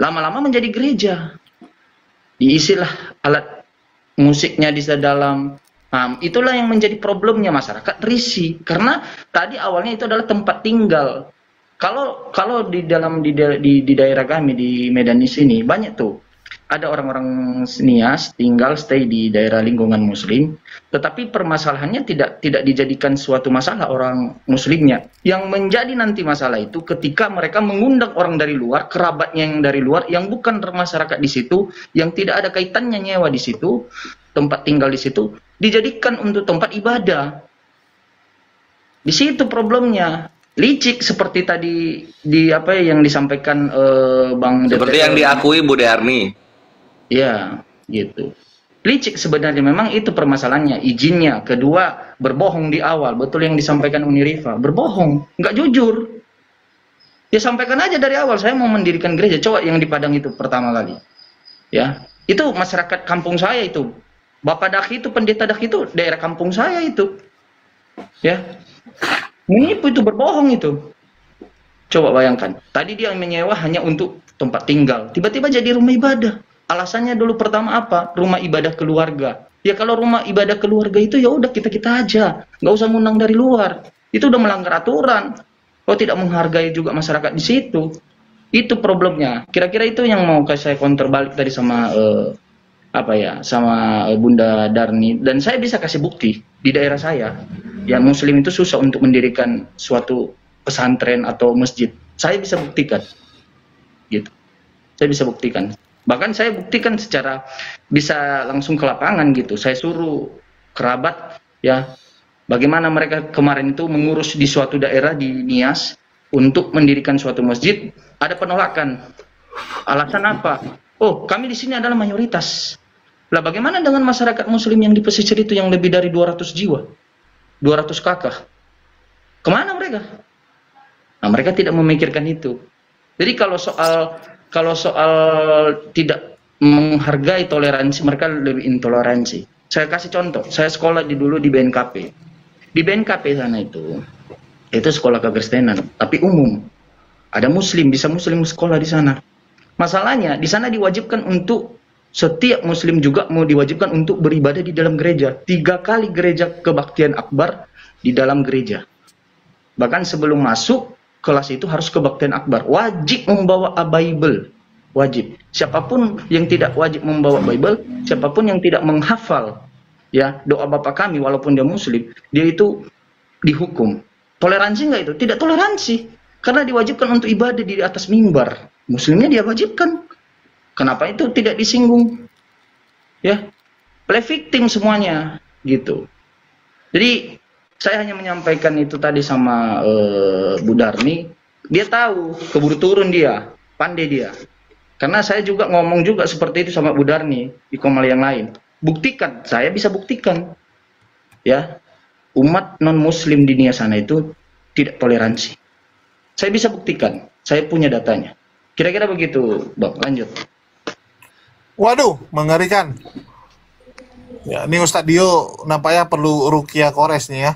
Lama-lama menjadi gereja, diisilah alat musiknya di dalam. Nah, itulah yang menjadi problemnya masyarakat risih karena tadi awalnya itu adalah tempat tinggal. Kalau di daerah kami di Medan di sini banyak tuh ada orang-orang Nias tinggal stay di daerah lingkungan Muslim, tetapi permasalahannya tidak dijadikan suatu masalah orang Muslimnya. Yang menjadi nanti masalah itu ketika mereka mengundang orang dari luar, kerabatnya yang dari luar, yang bukan masyarakat di situ, yang tidak ada kaitannya nyewa di situ, tempat tinggal di situ, dijadikan untuk tempat ibadah. Di situ problemnya. Licik seperti tadi yang disampaikan Bang seperti yang diakui Bu Dearni. Ya, gitu. Licik sebenarnya, memang itu permasalahannya, izinnya. Kedua, berbohong di awal, betul yang disampaikan Unirifa, berbohong, nggak jujur. Ya sampaikan aja dari awal, saya mau mendirikan gereja. Coba yang di Padang itu pertama kali. Ya, itu masyarakat kampung saya itu. Bapak Daki itu, pendeta Daki itu daerah kampung saya itu. Ya. Menipu itu, berbohong itu. Coba bayangkan, tadi dia menyewa hanya untuk tempat tinggal, tiba-tiba jadi rumah ibadah. Alasannya dulu pertama apa? Rumah ibadah keluarga. Ya kalau rumah ibadah keluarga itu ya udah kita aja, nggak usah ngundang dari luar. Itu udah melanggar aturan. Kok tidak menghargai juga masyarakat di situ? Itu problemnya. Kira-kira itu yang mau saya counter balik tadi sama sama Bunda Darni. Dan saya bisa kasih bukti di daerah saya. Ya Muslim itu susah untuk mendirikan suatu pesantren atau masjid. Saya bisa buktikan, gitu. Saya bisa buktikan. Bahkan saya buktikan secara bisa langsung ke lapangan gitu. Saya suruh kerabat ya, bagaimana mereka kemarin itu mengurus di suatu daerah di Nias untuk mendirikan suatu masjid. Ada penolakan. Alasan apa? Oh, kami di sini adalah mayoritas. Lah bagaimana dengan masyarakat Muslim yang di pesisir itu yang lebih dari 200 jiwa? 200 kakak. Kemana mereka? Nah, mereka tidak memikirkan itu. Jadi kalau soal tidak menghargai toleransi, mereka lebih intoleransi. Saya kasih contoh. Saya sekolah dulu di BNKP. Di BNKP sana itu sekolah kekristenan, tapi umum. Ada Muslim, bisa Muslim sekolah di sana. Masalahnya di sana diwajibkan untuk setiap Muslim juga mau diwajibkan untuk beribadah di dalam gereja. 3 kali gereja kebaktian akbar di dalam gereja. Bahkan sebelum masuk kelas itu harus kebaktian akbar. Wajib membawa Bible. Wajib. Siapapun yang tidak wajib membawa Bible, siapapun yang tidak menghafal ya doa Bapa Kami walaupun dia Muslim, dia itu dihukum. Toleransi nggak itu? Tidak toleransi. Karena diwajibkan untuk ibadah di atas mimbar. Muslimnya dia wajibkan. Kenapa itu tidak disinggung? Ya, play victim semuanya, gitu. Jadi saya hanya menyampaikan itu tadi sama Bu Darni. Dia tahu, keburu turun dia, pandai dia. Karena saya juga ngomong juga seperti itu sama Bu Darni di Komal yang lain. Buktikan, saya bisa buktikan. Ya, umat non-Muslim di Nias sana itu tidak toleransi. Saya bisa buktikan, saya punya datanya. Kira-kira begitu, Bang. Lanjut. Waduh, mengerikan. Ya, ini Ustadz Dio nampaknya perlu ruqyah kores nih ya.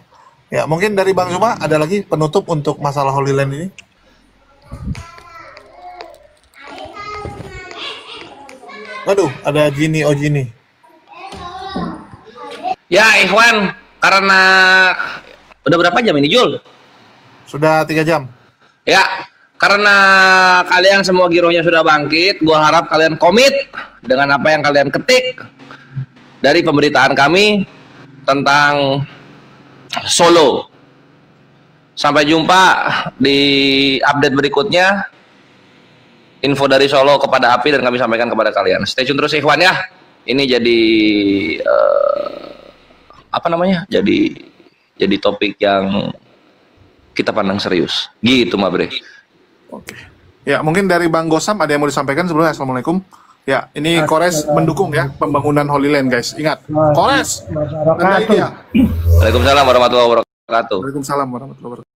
Ya, mungkin dari Bang Zuma ada lagi penutup untuk masalah Holy Land ini. Waduh, ada Jini Ojini. Ya, Ikhwan, karena udah berapa jam ini, Jul? Sudah 3 jam. Ya, karena kalian semua girohnya sudah bangkit, gua harap kalian komit dengan apa yang kalian ketik dari pemberitaan kami tentang Solo. Sampai jumpa di update berikutnya. Info dari Solo kepada api dan kami sampaikan kepada kalian. Stay tune terus Ikhwan ya. Ini jadi jadi topik yang kita pandang serius. Gitu, Mabre. Oke. Ya, mungkin dari Bang Gosam ada yang mau disampaikan sebelumnya. Assalamualaikum. Ya, ini Kores mendukung ya pembangunan Holy Land, guys. Ingat, Kores. Waalaikumsalam warahmatullahi wabarakatuh. Waalaikumsalam warahmatullahi wabarakatuh.